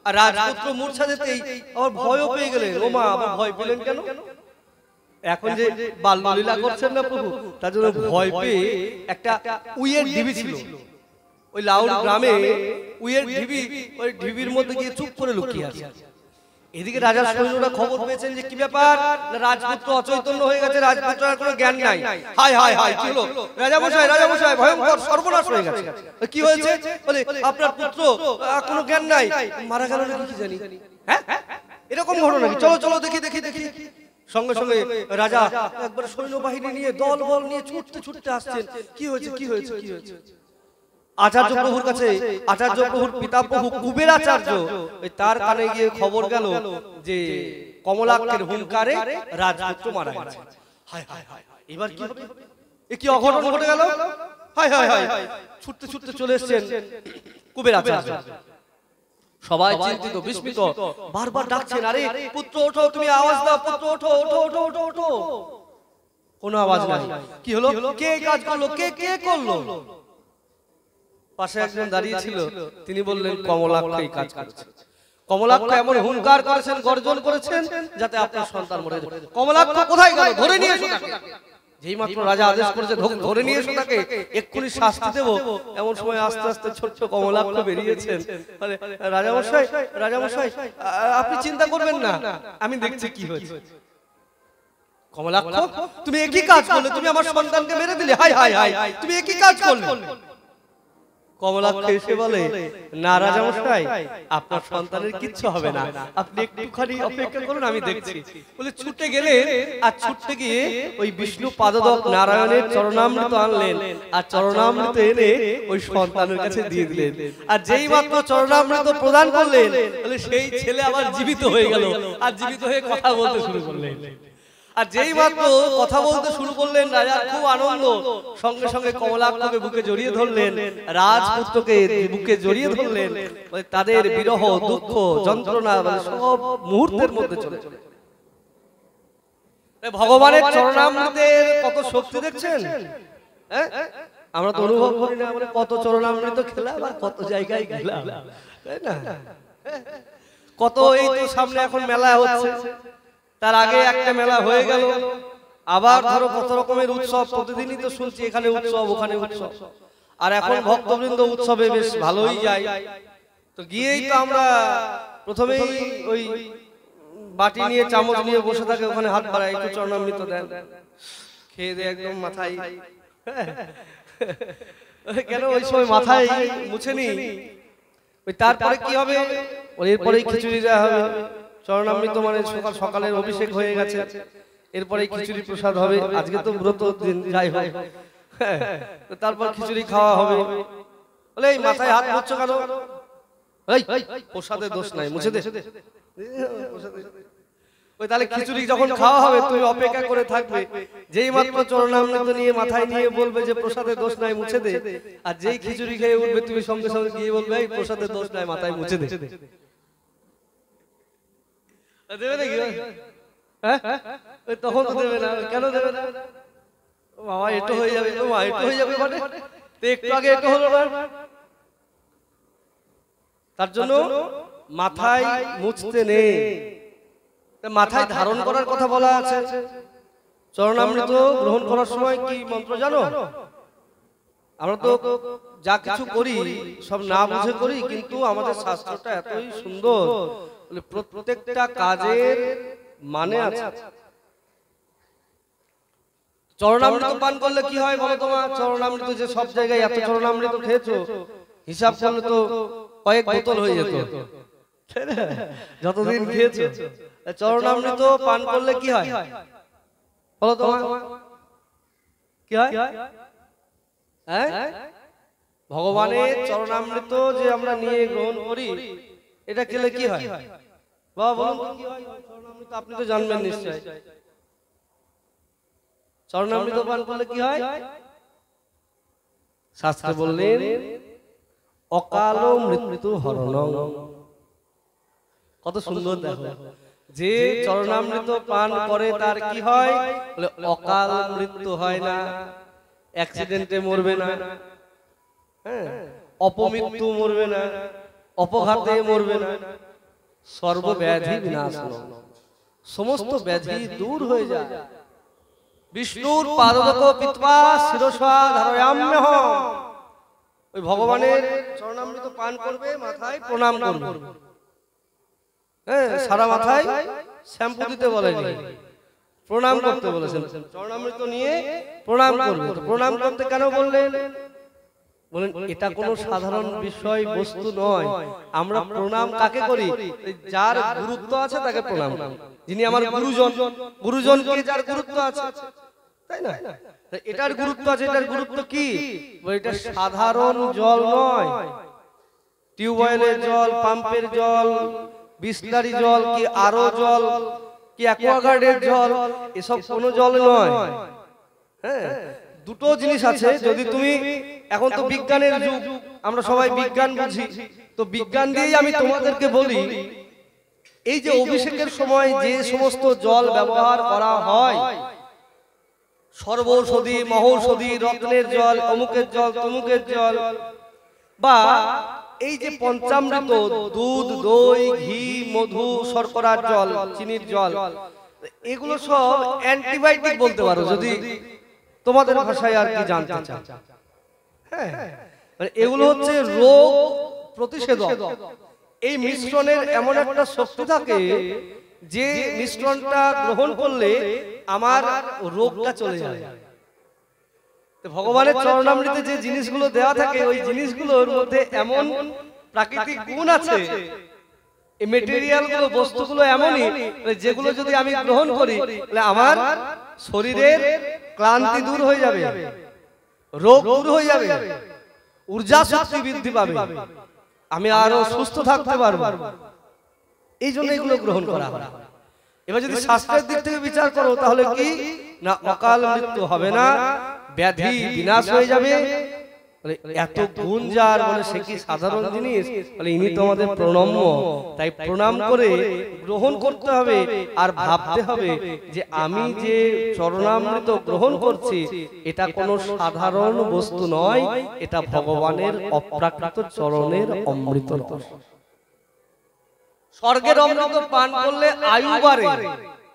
আর রাজপুত্র মূর্ছা যেতেই আবার ভয়ও পেয়ে গেলেন। ও মা, আবার ভয় পেলেন কেন? এখন যে বাল্যলীলা করছেন না প্রভু, তার জন্য ভয় পেয়ে একটা উইয়ের ঢিবি ছিল ওই লাউড গ্রামে, উইয়ের ঢিবি, ওই ঢিবির মধ্যে গিয়ে চুপ করে লুকিয়ে আছে। এদিকে রাজার সৈন্যরা খবর পেয়েছেন যে কি ব্যাপার, রাজপুত্র অচৈতন্য হয়ে গেছে, রাজপুত্রের কোনো জ্ঞান নাই। হায় হায় হায়, কি হলো? রাজামশাই, রাজামশাই, ভয়ঙ্কর সর্বনাশ হয়ে গেছে। কি হয়েছে? বলে আপনার পুত্র কোনো জ্ঞান নাই, মারা গেল নাকি কি জানি। হ্যাঁ, এরকম ঘটনা নাকি? চলো চলো দেখি দেখি দেখি। সঙ্গে সঙ্গে রাজা একবার সৈন্যবাহিনী নিয়ে, দল বল নিয়ে ছুটতে ছুটতে আসছেন। কি হয়েছে, কি হয়েছে, কি হয়েছে? আচার্য প্রভুর কাছে, আচার্য প্রভুর পিতা প্রভু কুবের আচার্য, তার কানে গিয়ে খবর গেল যে কমলাক্ষের হুঙ্কারে রাজপুত্র মারা গেছে। হায় হায় হায়, এবার কি হবে? এ কি অঘটন ঘটে গেল? হায় হায় হায়, ছুটতে ছুটতে চলে এসেছেন কুবের আচার্য। সবাই চিন্তিত, বিস্মিত, বারবার ডাকছেন, আরে পুত্র ওঠো, তুমি আওয়াজ দাও, পুত্র ওঠো, ওঠো, ওঠো, ওঠো, ওঠো। কোনো আওয়াজ নাই। কি হলো? কে কাজ করলো? কে কে করলো? পাশে একজন দাঁড়িয়ে ছিল, তিনি বললেন কমলাক্ষ এই কাজ করেছে। কমলাক্ষ এমন হুঙ্কার করেছেন, গর্জন করেছেন, যাতে আপনার সন্তান মরে যায়। কমলাক্ষ কোথায় গেল? ধরে নিয়ে এসো তাকে। যেই মাত্র রাজা আদেশ করেছে ধরে নিয়ে এসো তাকে, এক্ষুনি শাস্তি দেব, এমন সময় আস্তে আস্তে ছোট্ট কমলাক্ষ বেরিয়েছেন। রাজামশাই, রাজামশাই, আপনি চিন্তা করবেন না, আমি দেখছি কি হয়েছে। কমলাক্ষ, তুমি একই কাজ করলে, তুমি আমার সন্তানকে মেরে দিলে। হায় হায় হায়, তুমি একই কাজ করলে। কমলাক্ষ এসে বলে, না রাজামশাই, আপনার সন্তানের কিচ্ছু হবে না, আপনি একটুখানি অপেক্ষা করুন, আমি দেখছি। বলে ছুটে গেলেন, আর ছুটতে গিয়ে ওই বিষ্ণু পাদদক নারায়ণের চরণামৃত আনলেন, আর চরণামৃত এনে ওই সন্তানের কাছে দিয়ে দিলেন। আর যেই মাত্র চরণামৃত প্রদান করলেন, বলে সেই ছেলে আবার জীবিত হয়ে গেল, আর জীবিত হয়ে কথা বলতে শুরু করলেন। আর যেই মাত্র কথা বলতে শুরু করলেন, রাজার খুব আনন্দ। সঙ্গে সঙ্গে কমলাক্ষকে বুকে জড়িয়ে ধরলেন, রাজপুত্রকে বুকে জড়িয়ে ধরলেন। তাদের বিরহ, দুঃখ, যন্ত্রণা সব মুহূর্তের মধ্যে চলে চলে। ভগবানের চরণামৃতের কত শক্তি দেখছেন। আমরা তো অনুভব করি না, আমরা কত চরণামৃত খেলাম আর কত জায়গায় গেলাম, তাই না? কত, এই তো সামনে এখন মেলা হচ্ছে, তার আগে একটা মেলা হয়ে গেল, আবার ধরো কত রকমের উৎসব, প্রতিদিনই তো শুনছি এখানে উৎসব, ওখানে উৎসব। আর এখন ভক্তবৃন্দ উৎসবে বেশ ভালোই যায়। তো গিয়েই তো আমরা প্রথমেই ওই বাটি নিয়ে, চামচ নিয়ে বসে থাকে, ওখানে হাত বাড়ায়, একটু চরণামৃত দেন, খেয়ে দিয়ে একদম মাথায়। কেন ওই সময় মাথায় মুছে নি, ওই তারপরে কি হবে? এরপরেই খিচুড়ি দেওয়া হবে। চরণামৃত মানে সকাল সকালের অভিষেক হয়ে গেছে, এরপরে খিচুড়ি প্রসাদ হবে। আজকে তো ব্রত দিন, যাই হোক, তারপর খিচুড়ি খাওয়া হবে। বলে এই মাথায় হাত মুছছো কেন? প্রসাদের দোষ নাই, মুছে দে। ওই তাহলে খিচুড়ি যখন খাওয়া হবে, তুমি অপেক্ষা করে থাকবে, যেই মাত্র চরণামৃত নিয়ে মাথায় নিয়ে বলবে যে প্রসাদের দোষ নাই, মুছে দে। আর যেই খিচুড়ি খেয়ে উঠবে, তুমি সঙ্গে সঙ্গে গিয়ে বলবে এই প্রসাদের দোষ নাই, মাথায় মুছে দে। দেবে নাকি? হ্যাঁ, তখন তো দেবে না। কেন দেবে না? বাবা এটা হয়ে যাবে, এটা হয়ে যাবে, মানে একটু আগে এটা হলো না। তার জন্য মাথায় মুছতে নেই, মাথায় ধারণ করার কথা বলা আছে। চরণামৃত গ্রহণ করার সময় কি মন্ত্র জানো? আমরা তো যা কিছু করি সব না বুঝে করি, কিন্তু আমাদের শাস্ত্রটা এতই সুন্দর, প্রত্যেকটা কাজের মানে আছে। চরণামৃত পান করলে কি হয় বলো তোমার? চরণামৃত যে সব জায়গায় এত চরণামৃত খেয়েছো, হিসাব করলে তো কয়েক বোতল হয়ে যেত যতদিন খেয়েছো। চরণামৃত পান করলে কি হয় বলো তোমার? কি হয়? হ্যাঁ, ভগবানের চরণামৃত যে আমরা নিয়ে গ্রহণ করি, এটা খেলে কি হয় বাবা বলুন তো? কি হয় চরণামৃত? আপনি তো জানবেন নিশ্চয়। চরণামৃত পান করলে কি হয়? শাস্ত্রে বললেন অকাল মৃত্যু হরণং। কত সুন্দর দেখো, যে চরণামৃত পান করে তার কি হয়? বলে অকাল মৃত্যু হয় না, অ্যাক্সিডেন্টে মরবে না, হ্যাঁ, অপমৃত্যু মরবে না, অপঘাতে মরবে না, সর্বব্যাধি বিনাশ, সমস্ত ব্যাধি দূর হয়ে যায়। বিষ্ণুর পাদতক পিত্বা শিরসা ধারয়াম্যহম। ওই ভগবানের চরণামৃত পান করবে, মাথায় প্রণাম করবে, হ্যাঁ, সারা মাথায় শ্যাম্পু দিতে বলেনি, প্রণাম করতে বলেছেন। চরণামৃত নিয়ে প্রণাম করবে। প্রণাম করতে কেন বললেন? বলেন এটা কোনো সাধারণ বিষয় বস্তু নয়। আমরা প্রণাম কাকে করি? যার গুরুত্ব আছে তাকে প্রণাম করি। যিনি আমার গুরুজন, গুরুজনকে যার গুরুত্ব আছে, তাই না? এটার গুরুত্ব আছে। এটার গুরুত্ব কি? এটা সাধারণ জল নয়, টিউবওয়েলের জল, পাম্পের জল, বিসলারি জল, কি আরো জল, কি অ্যাকোয়াগার্ডের জল, এসব কোনো জল নয়। হ্যাঁ, দুটো জিনিস আছে। যদি তুমি, এখন তো বিজ্ঞানের যুগ, আমরা সবাই বিজ্ঞান বুঝি, তো বিজ্ঞান দিয়েই আমি তোমাদেরকে বলি, এই যে অভিষেকের সময় যে সমস্ত জল ব্যবহার করা হয়, সর্বৌষধি, মহৌষধি, রত্নের জল, অমুকের জল, তমুকের জল, বা এই যে পঞ্চামৃত, দুধ, দই, ঘি, মধু, শর্করার জল, চিনির জল, এগুলো সব অ্যান্টিবায়োটিক বলতে পারো যদি তোমাদের ভাষায় আর কি জানতে চাও। হ্যাঁ, মানে এগুলো হচ্ছে রোগ প্রতিষেধক। এই মিশ্রণের এমন একটা শক্তি থাকে যে মিশ্রণটা গ্রহণ করলে আমার রোগটা চলে যায়। ভগবানের চরণামৃতে যে জিনিসগুলো দেওয়া থাকে, ওই জিনিসগুলোর মধ্যে এমন প্রাকৃতিক গুণ আছে, এই মেটেরিয়াল গুলো, বস্তুগুলো এমনই, যেগুলো যদি আমি গ্রহণ করি তাহলে আমার শরীরের ক্লান্তি দূর হয়ে যাবে, রোগ দূর হয়ে যাবে, ঊর্জা শক্তি বৃদ্ধি পাবে, আমি আরো সুস্থ থাকতে পারবো। এই জন্য এগুলো গ্রহণ করা হয়। এবার যদি শাস্ত্রের দিক থেকে বিচার করো, তাহলে কি না অকাল মৃত্যু হবে না, ব্যাধি বিনাশ হয়ে যাবে। এত গুণ যার, বলে সে কি সাধারণ জিনিস? বলে ইনি তো আমাদের প্রণম্য, তাই প্রণাম করে গ্রহণ করতে হবে। আর ভাবতে হবে যে আমি যে চরণামৃত গ্রহণ করছি, এটা কোনো সাধারণ বস্তু নয়, এটা ভগবানের অপ্রাকৃত চরণের অমৃত রস। স্বর্গের অমৃত পান করলে আয়ু বাড়ে,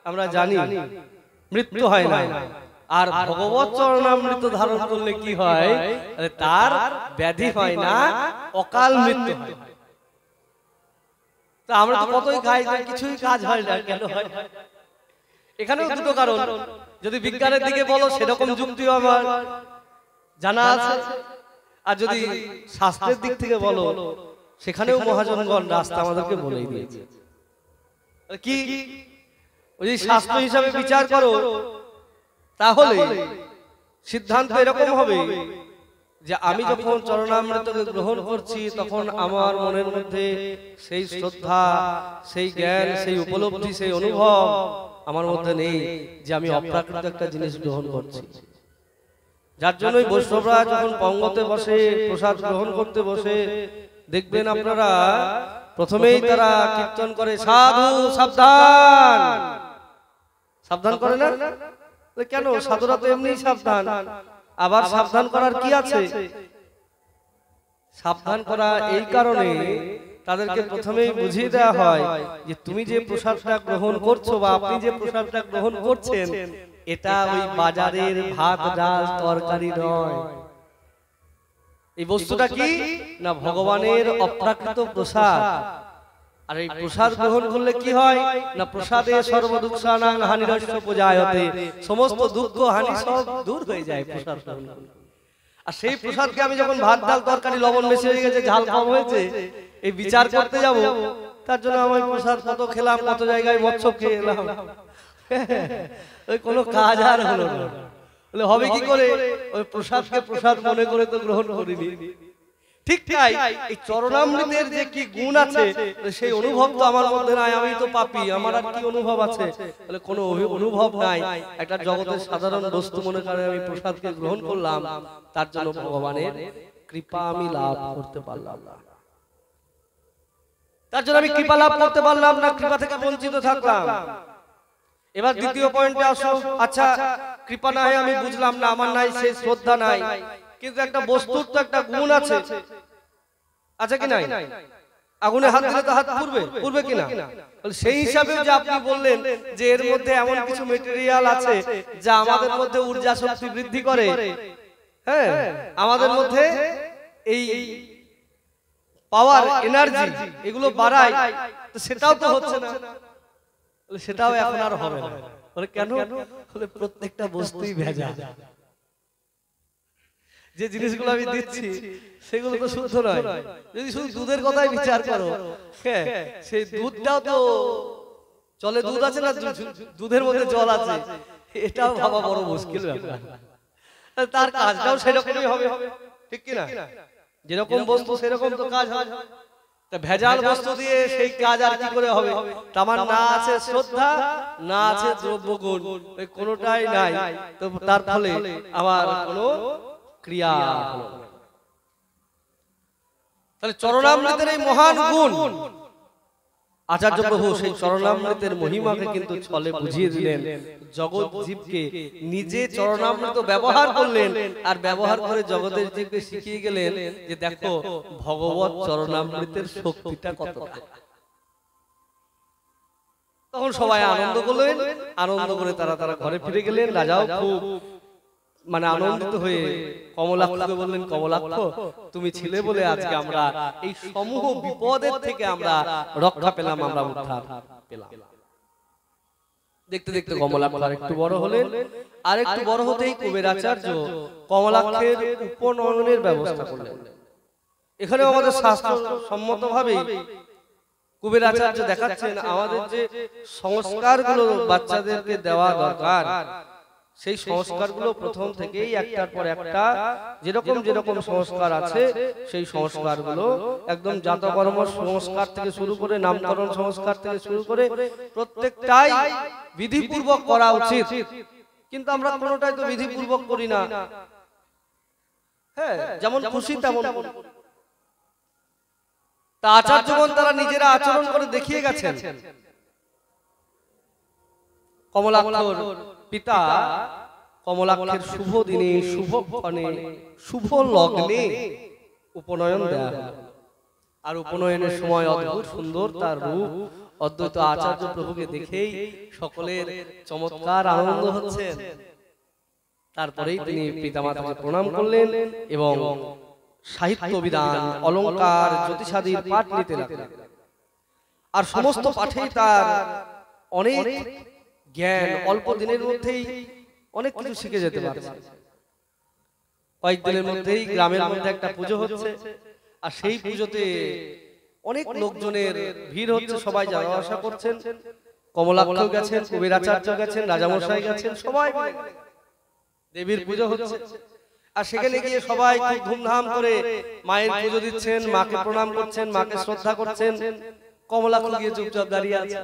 আমরা জানি, মৃত্যু হয় না। আর ভগবত চরণামৃত ধারণ করলে কি হয়? তার ব্যাধি হয় না, অকাল মৃত্যু হয়। তা আমরা তো কতই খাই, কিছুই কাজ হয় না, কেন হয়? এখানেও দুটো কারণ। যদি বিজ্ঞানের দিকে বলো, সেরকম যুক্তিও আমার জানা আছে। আর যদি শাস্ত্রের দিক থেকে বলো, সেখানেও মহাজনগণ রাস্তা আমাদেরকে বলেই দিয়েছে। কি ওই শাস্ত্র হিসাবে বিচার করো, তাহলে সিদ্ধান্ত এরকম হবে যে আমি যখন চরণামৃতকে গ্রহণ করছি, তখন আমার মনের মধ্যে সেই শ্রদ্ধা, সেই জ্ঞান, সেই উপলব্ধি, সেই অনুভব আমার মধ্যে নেই যে আমি অপ্রাকৃত একটা জিনিস গ্রহণ করছি। যার জন্যই বৈষ্ণবরা যখন পঙ্গতে বসে, প্রসাদ গ্রহণ করতে বসে, দেখবেন আপনারা প্রথমেই তারা কীর্তন করে সাধু সাবধান, সাবধান করে না? কেন? সাধুরা তো এমনি সাবধান, আবার সাবধান করার কি আছে? সাবধান করা এই কারণে তাদেরকে প্রথমেই বুঝিয়ে দেওয়া হয় যে তুমি যে প্রসাদটা গ্রহণ করছো বা আপনি যে প্রসাদটা গ্রহণ করছেন এটা ওই বাজারের ভাত ডাল তরকারি নয়। এই বস্তুটা কি না ভগবানের অপ্রাকৃত প্রসাদ। আর এই প্রসাদ গ্রহণ করলে কি হয় না প্রসাদে সর্বদুঃখানাং হানিরস্য পূজায়তে, সমস্ত দুঃখ হানি সব দূর হয়ে যায় প্রসাদ গ্রহণ করলে। আর সেই প্রসাদকে আমি যখন ভাত ডাল তরকারি লবণ বেশি হয়ে গেছে, ঝাল কম হয়েছে, এই বিচার করতে যাব, তার জন্য আমি প্রসাদ কত খেলাম, কত জায়গায় মৎস্য খেয়ে এলাম, ওই কোনো কাজ আর হলো না। বলে হবে কি করে? ওই প্রসাদকে প্রসাদ মনে করে তো গ্রহণ করিনি। ঠিক তাই এই চরণামৃতের যে কি গুণ আছে সেই অনুভব তো আমার মধ্যে নাই। আমি তো পাপী, আমার আর কি অনুভব আছে? বলে কোনো অনুভব নাই। একটা জগতের সাধারণ বস্তু মনে করে আমি প্রসাদকে গ্রহণ করলাম, তার জন্য ভগবানের কৃপা আমি লাভ করতে পারলাম না, তার জন্য আমি কৃপা লাভ করতে পারলাম না, কৃপা থেকে বঞ্চিত থাকলাম। এবার দ্বিতীয় পয়েন্টে আসো। আচ্ছা, কৃপা নাই আমি বুঝলাম না, আমার নাই সেই শ্রদ্ধা নাই, কিন্তু একটা বস্তুর তো একটা গুণ আছে, আছে কি নাই? আগুনে হাত দিলে তো হাত পুড়বে কিনা? সেই হিসাবে যে আপনি বললেন যে এর মধ্যে এমন কিছু মেটেরিয়াল আছে যা আমাদের মধ্যে ঊর্জা শক্তি বৃদ্ধি করে, হ্যাঁ, আমাদের মধ্যে এই পাওয়ার এনার্জি এগুলো বাড়ায়, তো সেটাও তো হচ্ছে না। সেটাও এখন আর হবে না। বলে কেন? বলে প্রত্যেকটা বস্তুই ভেজাল। যে জিনিসগুলো আমি দিচ্ছি সেগুলো তো শুদ্ধ নয়। যদি শুধু দুধের কথাই বিচার করো, হ্যাঁ, সেই দুধটাও তো জলে দুধ আছে না, দুধের মধ্যে জল আছে, এটাও ভাবা বড় মুশকিল ব্যাপার। তার কাজটাও সেরকমই হবে, ঠিক কিনা? যেরকম বস্তু সেরকম তো কাজ হয়। ভেজাল বস্তু দিয়ে সেই কাজ আর কি করে হবে? আমার না আছে শ্রদ্ধা, না আছে দ্রব্যগুণ, কোনোটাই নাই, তো তার ফলে আমার কোনো ক্রিয়া হলো না। তাহলে চরণামৃতের এই মহান গুণ আচার্য প্রভু সেই চরণামৃতের মহিমাকে কিন্তু ছলে বুঝিয়ে দিলেন। জগৎ জীবকে নিজে চরণামৃত ব্যবহার করলেন, আর ব্যবহার করে জগতের জীবকে শিখিয়ে গেলেন যে দেখো ভগবত চরণামৃতের শক্তিটা কতটা। তখন সবাই আনন্দ করলেন, আনন্দ করে তারা ঘরে ফিরে গেলেন। রাজাও খুব মানে আনন্দিত হয়ে কমলাক্ষকে বললেন, কমলাক্ষ তুমি ছিলে বলে আজকে আমরা এই সমূহ বিপদের থেকে আমরা রক্ষা পেলাম, আমরা উদ্ধার পেলাম। দেখতে দেখতে কমলাক্ষ আর একটু বড় হলেন, আর একটু বড় হতেই কুবেরাচার্য কমলাক্ষের উপনয়নের ব্যবস্থা করলেন। এখানে আমাদের শাস্ত্র সম্মত ভাবে কুবেরাচার্য দেখাচ্ছেন আমাদের যে সংস্কারগুলো বাচ্চাদেরকে দেওয়া দরকার, সেই সংস্কারগুলো প্রথম থেকেই একটার পর একটা যেরকম যেরকম সংস্কার আছে সেই সংস্কারগুলো একদম জাতকর্ম সংস্কার থেকে শুরু করে নামকরণ সংস্কার থেকে শুরু করে প্রত্যেকটাই বিধিপূর্বক করা উচিত। কিন্তু আমরা কোনোটাই তো বিধিপূর্বক করি না, হ্যাঁ, যেমন খুশি তেমন। তা আচার্যগণ তারা নিজেরা আচরণ করে দেখিয়ে গেছেন। কমলাক্ষর পিতা কমলাক্ষের শুভ দিনে, শুভ ক্ষণে, শুভ লগ্নে উপনয়ন দেয়া হলো। আর উপনয়নের সময় অদ্ভুত সুন্দর তার রূপ, অদ্বৈত আচার্য প্রভুকে দেখেই সকলের চমৎকার আনন্দ হচ্ছে। তারপরেই তিনি পিতামাতাকে প্রণাম করলেন এবং সাহিত্য বিধান, অলঙ্কার, জ্যোতিষাদির পাঠ নিতে লাগলেন। আর সমস্ত পাঠেই তার অনেক জ্ঞান, অল্প দিনের মধ্যেই অনেক কিছু শিখে যেতে পারছে। কয়েকদিনের মধ্যেই গ্রামের মধ্যে একটা পুজো হচ্ছে, আর সেই পুজোতে অনেক লোকজনের ভিড় হচ্ছে, সবাই যাওয়া আসা করছেন। কমলাক্ষ গেছেন, কুবেরাচার্য গেছেন, রাজামশাই গেছেন, সবাই দেবীর পুজো হচ্ছে। আর সেখানে গিয়ে সবাই খুব ধুমধাম করে মায়ের পুজো দিচ্ছেন, মাকে প্রণাম করছেন, মাকে শ্রদ্ধা করছেন। কমলাক্ষ গিয়ে চুপচাপ দাঁড়িয়ে আছে।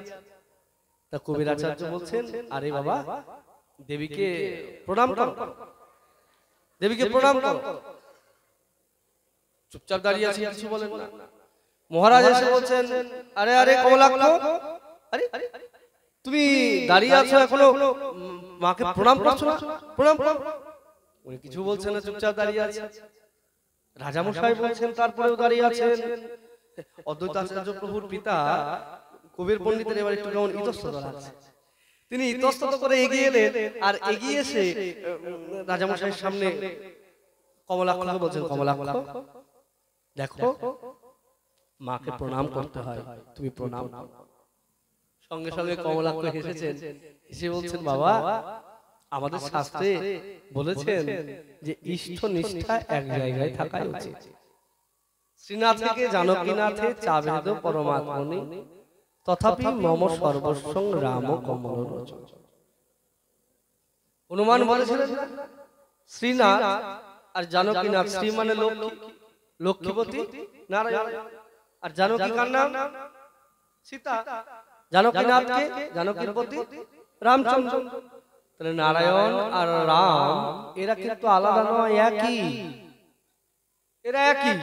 তা কবিরাচার্য বলছেন, আরে বাবা, দেবীকে প্রণাম করো, দেবীকে প্রণাম করো। চুপচাপ দাঁড়িয়ে আছে, কিছু বলেন না। মহারাজ এসে বলছেন, আরে আরে কমলাক্ষ, আরে তুমি দাঁড়িয়ে আছো এখনো মাকে প্রণাম করছো না? প্রণাম প্রণাম। উনি কিছু বলছেন না, চুপচাপ দাঁড়িয়ে আছে। রাজামশাই বলছেন, তারপরেও দাঁড়িয়ে আছেন। অদ্বৈত আচার্য প্রভুর পিতা কবির পণ্ডিতের এবার একটু কেমন ইতস্তত লাগছে। তিনি ইতস্তত করে এগিয়ে এলেন, আর এগিয়ে এসে রাজামশাইয়ের সামনে কমলাক্ষকে বলছেন, কমলাক্ষ দেখো, মাকে প্রণাম করতে হয়, তুমি প্রণাম। সঙ্গে সঙ্গে কমলাক্ষ হেসেছেন, হেসে বলছেন, বাবা আমাদের শাস্ত্রে বলেছেন যে ইষ্ট নিষ্ঠা এক জায়গায় থাকা উচিত। শ্রীনাথ থেকে জানকীনাথে চাবেদ পরমাত্মনি তথাপি মম সর্বস্বং রাম কমল লোচন। হনুমান বলেছিলেন শ্রীনাথ আর জানকীনাথ, শ্রী মানে লক্ষ্মী, লক্ষ্মীপতি নারায়ণ, আর জানকী কার নাম? সীতা। জানকীনাথকে, জানকীর পতি রামচন্দ্র। তাহলে নারায়ণ আর রাম এরা কিন্তু আলাদা নয়, একই, এরা একই।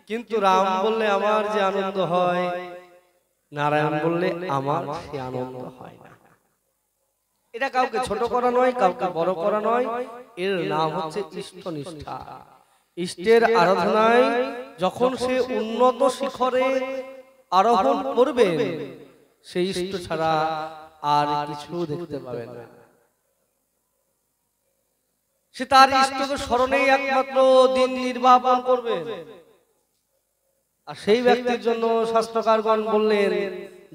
কিন্তু রাম বললে আমার যে আনন্দ হয়, নারায়ণ বললে আমার সে আনন্দ হয় না। এটা কাউকে ছোট করা নয়, কাউকে বড় করা নয়, এর নাম হচ্ছে ইষ্ট নিষ্ঠা। ইষ্টের আরাধনায় যখন সে উন্নত শিখরে আরোহণ করবে, সেই ইষ্ট ছাড়া আর কিছু দেখতে পাবে না। সে তার ইষ্টকে স্মরণেই একমাত্র দিন নির্বাপন করবে। আর সেই ব্যক্তির জন্য শাস্ত্রকারগণ বললেন,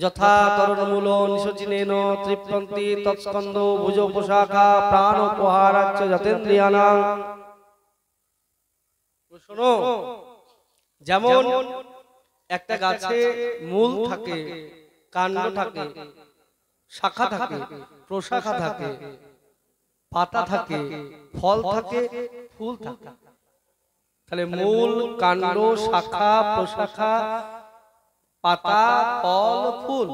যথা তরুণমূল নিশচিনেন তৃপ্তন্তি তৎস্কন্দ ভুজ পোশাখা প্রাণ উপহারাচ্য যতেন্দ্রিয়ানাং। শোনো, যেমন একটা গাছে মূল থাকে, কাণ্ড থাকে, শাখা থাকে, প্রশাখা থাকে, পাতা থাকে, ফল থাকে, ফুল থাকে। তাহলে মূল, কাণ্ড, শাখা, প্রশাখা, পাতা, ফল, ফুল,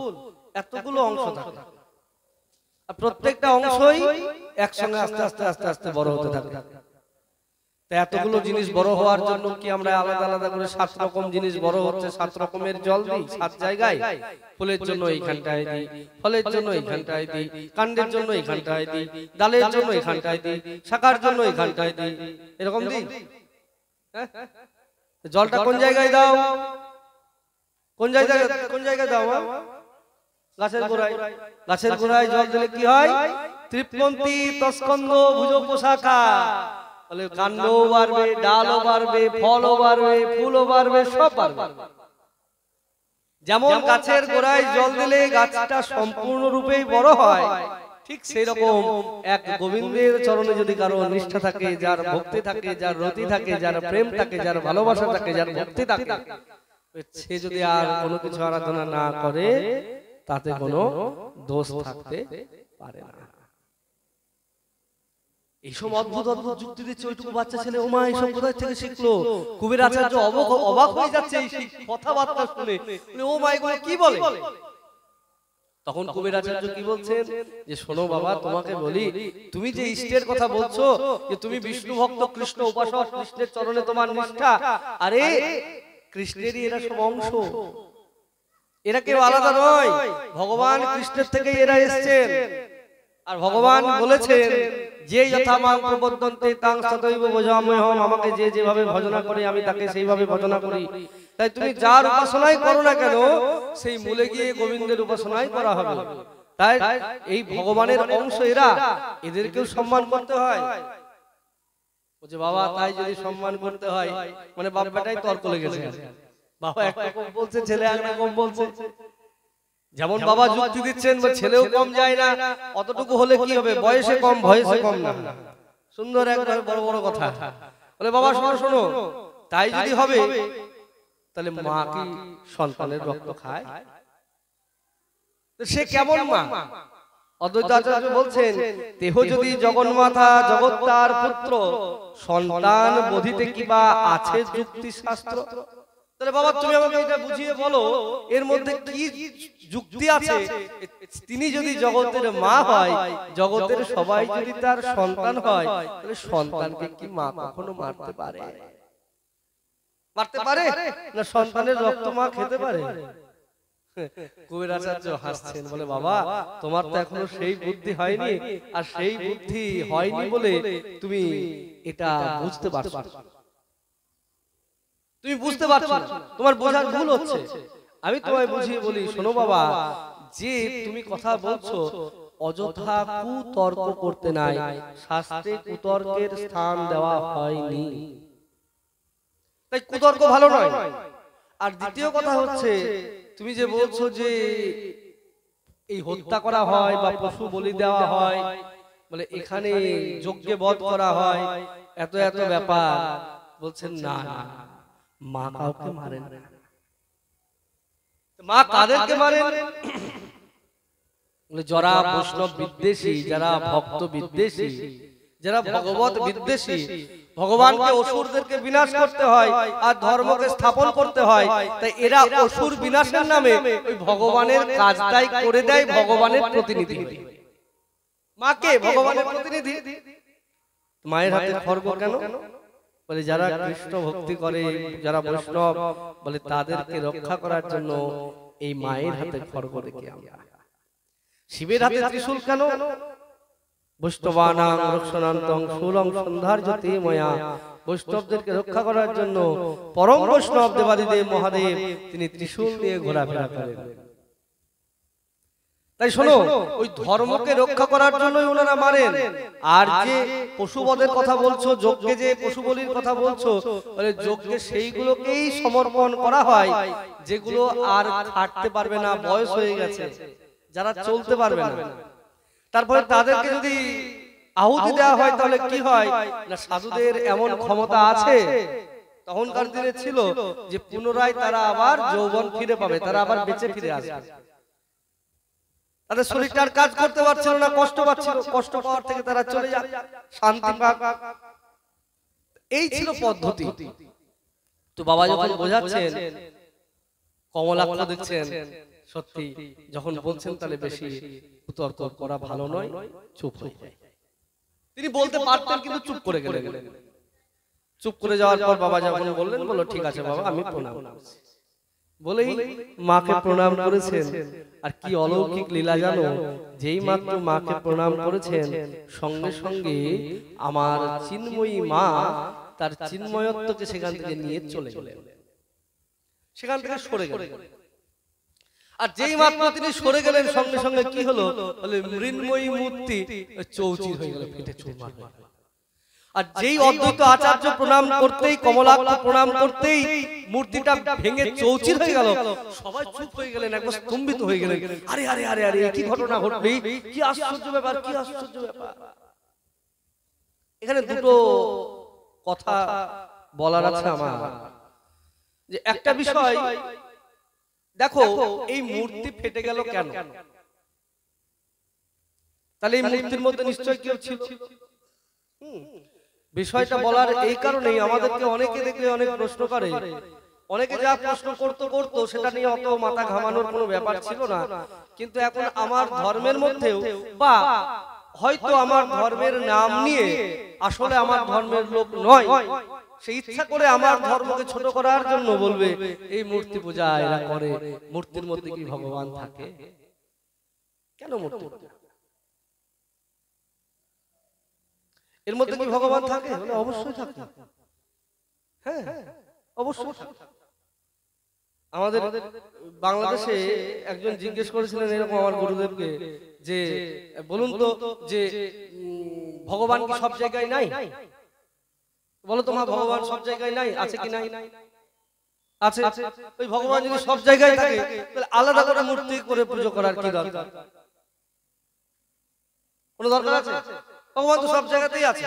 এতগুলো অংশ থাকে। আর প্রত্যেকটা অংশই একসঙ্গে আস্তে আস্তে আস্তে আস্তে বড় হতে থাকে। এতগুলো জিনিস বড় হওয়ার জন্য কি আমরা আলাদা আলাদা করে 7 রকম জিনিস বড় হচ্ছে, 7 রকমের জল দিই 7 জায়গায়? ফুলের জন্য এইখানটায় দিই, ফলের জন্য এইখানটায় দিই, কাণ্ডের জন্য এইখানটায় দিই, ডালের জন্য এইখানটায় দিই, শাখার জন্য এইখানটায় দিই, এরকম দিই। জলটা কোন জায়গায় দাও? কোন জায়গায় দাও? গাছের গোড়ায়। গাছের গোড়ায় জল দিলে কি হয়? তৃপ্তন্তি তৎস্কন্দ ভুজ পোশাখা। তাহলে কাণ্ডও বাড়বে, ডালও বাড়বে, ফলও বাড়বে, ফুলও বাড়বে, সব বাড়বে। যেমন গাছের গোড়ায় জল দিলে গাছটা সম্পূর্ণরূপে বড় হয়, ঠিক সেই রকম এক গোবিন্দের চরণে যদি কারো নিষ্ঠা থাকে, যার ভক্তি থাকে, যার রতি থাকে, যার প্রেম থাকে, যার ভালোবাসা থাকে, যার ভক্তি থাকে, সে যদি আর কোনো কিছু আরাধনা না করে, তাতে কোনো দোষ থাকতে পারে না। এইসব অদ্ভুত অদ্ভুত যুক্তি দিচ্ছে ওইটুকু বাচ্চা ছেলে। ওমা, এইসব কোথায় থেকে শিখলো? কুবের আচার্য অবাক হয়ে যাচ্ছে এই কথাবার্তা শুনে। ও মা, এগুলো কি বলে? তখন কুবের আচার্য কি বলছেন, যে শোনো বাবা, তোমাকে বলি, তুমি যে ইষ্টের কথা বলছো, যে তুমি বিষ্ণু ভক্ত, কৃষ্ণ উপাসক, কৃষ্ণের চরণে তোমার নিষ্ঠা, আরে কৃষ্ণেরই এরা সব অংশ, এরা কেউ আলাদা নয়। ভগবান কৃষ্ণের থেকেই এরা এসেছেন। আর ভগবান বলেছেন, যে যথা মাং প্রপদ্যন্তে তাং তথৈব ভজাম্যহম, আমাকে যে যেভাবে ভজনা করে আমি তাকে সেইভাবে ভজনা করি। তাই তুমি যার উপাসনাই করো না কেন, সেই মূলে গিয়ে গোবিন্দের উপাসনাই করা হবে। তাই এই ভগবানের অংশ এরা, এদেরকেও সম্মান করতে হয়। বলছে বাবা, তাই যদি সম্মান করতে হয়, মানে বাপ বেটাই তর্ক লেগেছে। বাবা একরকম বলছে, ছেলে একরকম বলছে। যেমন বাবা যুক্তি দিচ্ছেন, ছেলেও কম যায় না, অতটুকু হলে কি হবে? বয়সে কম, বয়সে কম না। সুন্দর একবার বড় বড় কথা বলে। বাবা শোনো শোনো, তাই যদি হবে, তাহলে মা কি সন্তানের রক্ত খায়? সে কেমন মা? অদ্বৈত আচার্য বলছেন, দেহ যদি জগন্মাতা জগত্তার পুত্র, সন্তান বোধিতে কিবা আছে যুক্তি শাস্ত্র। তাহলে বাবা তুমি আমাকে এটা বুঝিয়ে বলো, এর মধ্যে কি যুক্তি আছে? তিনি যদি জগতের মা হয়, জগতের সবাই যদি তার সন্তান হয়, তাহলে সন্তানকে কি মা কখনো মারতে পারে? মারতে পারে না সন্তানের রক্ত মা খেতে পারে? কবির আচার্য হাসছেন, বলে বাবা তোমার তো এখনো সেই বুদ্ধি হয়নি, আর সেই বুদ্ধি হয়নি বলে তুমি এটা বুঝতে পারছো, তুমি বুঝতে পারছো না, তোমার বোঝার ভুল হচ্ছে। আমি তোমায় বুঝিয়ে বলি, শোনো বাবা, যে তুমি কথা বলছো অযথা কুতর্ক করতে নাই, শাস্ত্রে কুতর্কের স্থান দেওয়া হয়নি, তাই কুতর্ক ভালো নয়। আর দ্বিতীয় কথা হচ্ছে, তুমি যে বলছো যে এই হত্যা করা হয় বা পশু বলি দেওয়া হয়, বলে এখানে যজ্ঞে বধ করা হয়, এত এত ব্যাপার, বলছেন না মা কাউকে মারেন, মা কাদেরকে মারেন? যারা বৈষ্ণব বিদ্বেষী, যারা ভক্ত বিদ্বেষী, যারা ভগবত বিদ্বেষী, ভগবানকে অসুরদেরকে বিনাশ করতে হয় আর ধর্মকে স্থাপন করতে হয়, তাই এরা অসুর বিনাশের নামে ওই ভগবানের কাজটাই করে দেয়, ভগবানের প্রতিনিধি। মাকে ভগবানের প্রতিনিধি, মায়ের হাতে খড়গ কেন? বলে যারা কৃষ্ণ ভক্তি করে, যারা বৈষ্ণব, বলে তাদেরকে রক্ষা করার জন্য এই মায়ের হাতে খড়গ রেখে আমরা। শিবের হাতে ত্রিশূল কেন? বৈষ্ণবানাং রক্ষণান্তং শূলং সন্ধার্যতে ময়া, বৈষ্ণবদেরকে রক্ষা করার জন্য পরম বৈষ্ণব দেবাদিদেব মহাদেব তিনি ত্রিশূল নিয়ে ঘোরাফেরা করেন। তাই শোনো, ওই ধর্মকে রক্ষা করার জন্যই ওনারা মারেন। আর যে পশুবধের কথা বলছো, যজ্ঞে যে পশু বলির কথা বলছো, বলে যজ্ঞে সেইগুলোকেই সমর্পণ করা হয় যেগুলো আর খাটতে পারবে না, বয়স হয়ে গেছে, যারা চলতে পারবে না। তারপরে তাদেরকে যদি আহুতি দেওয়া হয় তাহলে কি হয় না, সাধুদের এমন ক্ষমতা আছে তখনকার দিনে ছিল যে পুনরায় তারা আবার যৌবন ফিরে পাবে, তারা আবার বেঁচে ফিরে আসবে। তাদের শরীরটা আর কাজ করতে পারছিল না, কষ্ট পাচ্ছিল, কষ্ট পাওয়ার থেকে তারা চলে যাক, শান্তি পাক, এই ছিল পদ্ধতি। তো বাবা যখন বোঝাচ্ছেন, কমলাক্ষ দেখছেন, সত্যি যখন বলছেন তাহলে বেশি কুতর্ক করা ভালো নয়, চুপ হয়ে যায়। তিনি বলতে পারতেন কিন্তু চুপ করে গেলেন। চুপ করে যাওয়ার পর বাবা যখন বললেন, বলল ঠিক আছে বাবা, আমি প্রণাম করছি। বলেই মাকে প্রণাম করেছেন। আর কি অলৌকিক লীলা জানো, যেই মাত্র মাকে প্রণাম করেছেন, সঙ্গে সঙ্গে আমার চিন্ময়ী মা তার চিন্ময়ত্বকে সেখান থেকে নিয়ে চলে গেলেন, সেখান থেকে সরে গেলেন। আর যেই মাত্র তিনি সরে গেলেন, সঙ্গে সঙ্গে কি হলো, বলে মৃন্ময়ী মূর্তি চৌচির হয়ে গেল, ফেটে চুরমার হয়ে গেল। আর যেই অদ্বৈত আচার্য প্রণাম করতেই, কমলাক্ষ প্রণাম করতেই মূর্তিটা ভেঙে চৌচির হয়ে গেল, সবাই চুপ হয়ে গেলেন, একবার স্তম্ভিত হয়ে গেলেন। আরে আরে আরে আরে, কি ঘটনা ঘটলো, কি আশ্চর্য ব্যাপার, কি আশ্চর্য ব্যাপার। এখানে দুটো কথা বলার আছে আমার, যে একটা বিষয় দেখো, এই মূর্তি ফেটে গেল কেন? তাহলে এই মূর্তির মধ্যে নিশ্চয় কেউ ছিল। বিষয়টা বলার এই কারণেই, আমাদেরকে অনেকে দেখলে অনেক প্রশ্ন করে, অনেকে যা প্রশ্ন করতো সেটা নিয়ে অত মাথা ঘামানোর কোনো ব্যাপার ছিল না। কিন্তু এখন আমার ধর্মের মধ্যেও, বা হয়তো আমার ধর্মের নাম নিয়ে আসলে আমার ধর্মের লোক নয়, সে ইচ্ছা করে আমার ধর্মকে ছোট করার জন্য বলবে এই মূর্তি পূজা এরা করে, মূর্তির মধ্যে কি ভগবান থাকে? কেন মূর্তি? এর মধ্যে কি ভগবান থাকে? অবশ্যই থাকে, হ্যাঁ অবশ্যই। আমাদের বাংলাদেশে একজন জিজ্ঞেস করেছিলেন এরকম আমার গুরুদেবকে, যে বলুন তো, যে ভগবান কি সব জায়গায় নাই? বলো তো মা, ভগবান সব জায়গায় নাই, আছে কি নাই? আছে। ওই ভগবান যদি সব জায়গায় থাকে, তাহলে আলাদা করে মূর্তি করে পুজো করার কি দরকার? কোনো দরকার আছে? ভগবান তো সব জায়গাতেই আছে,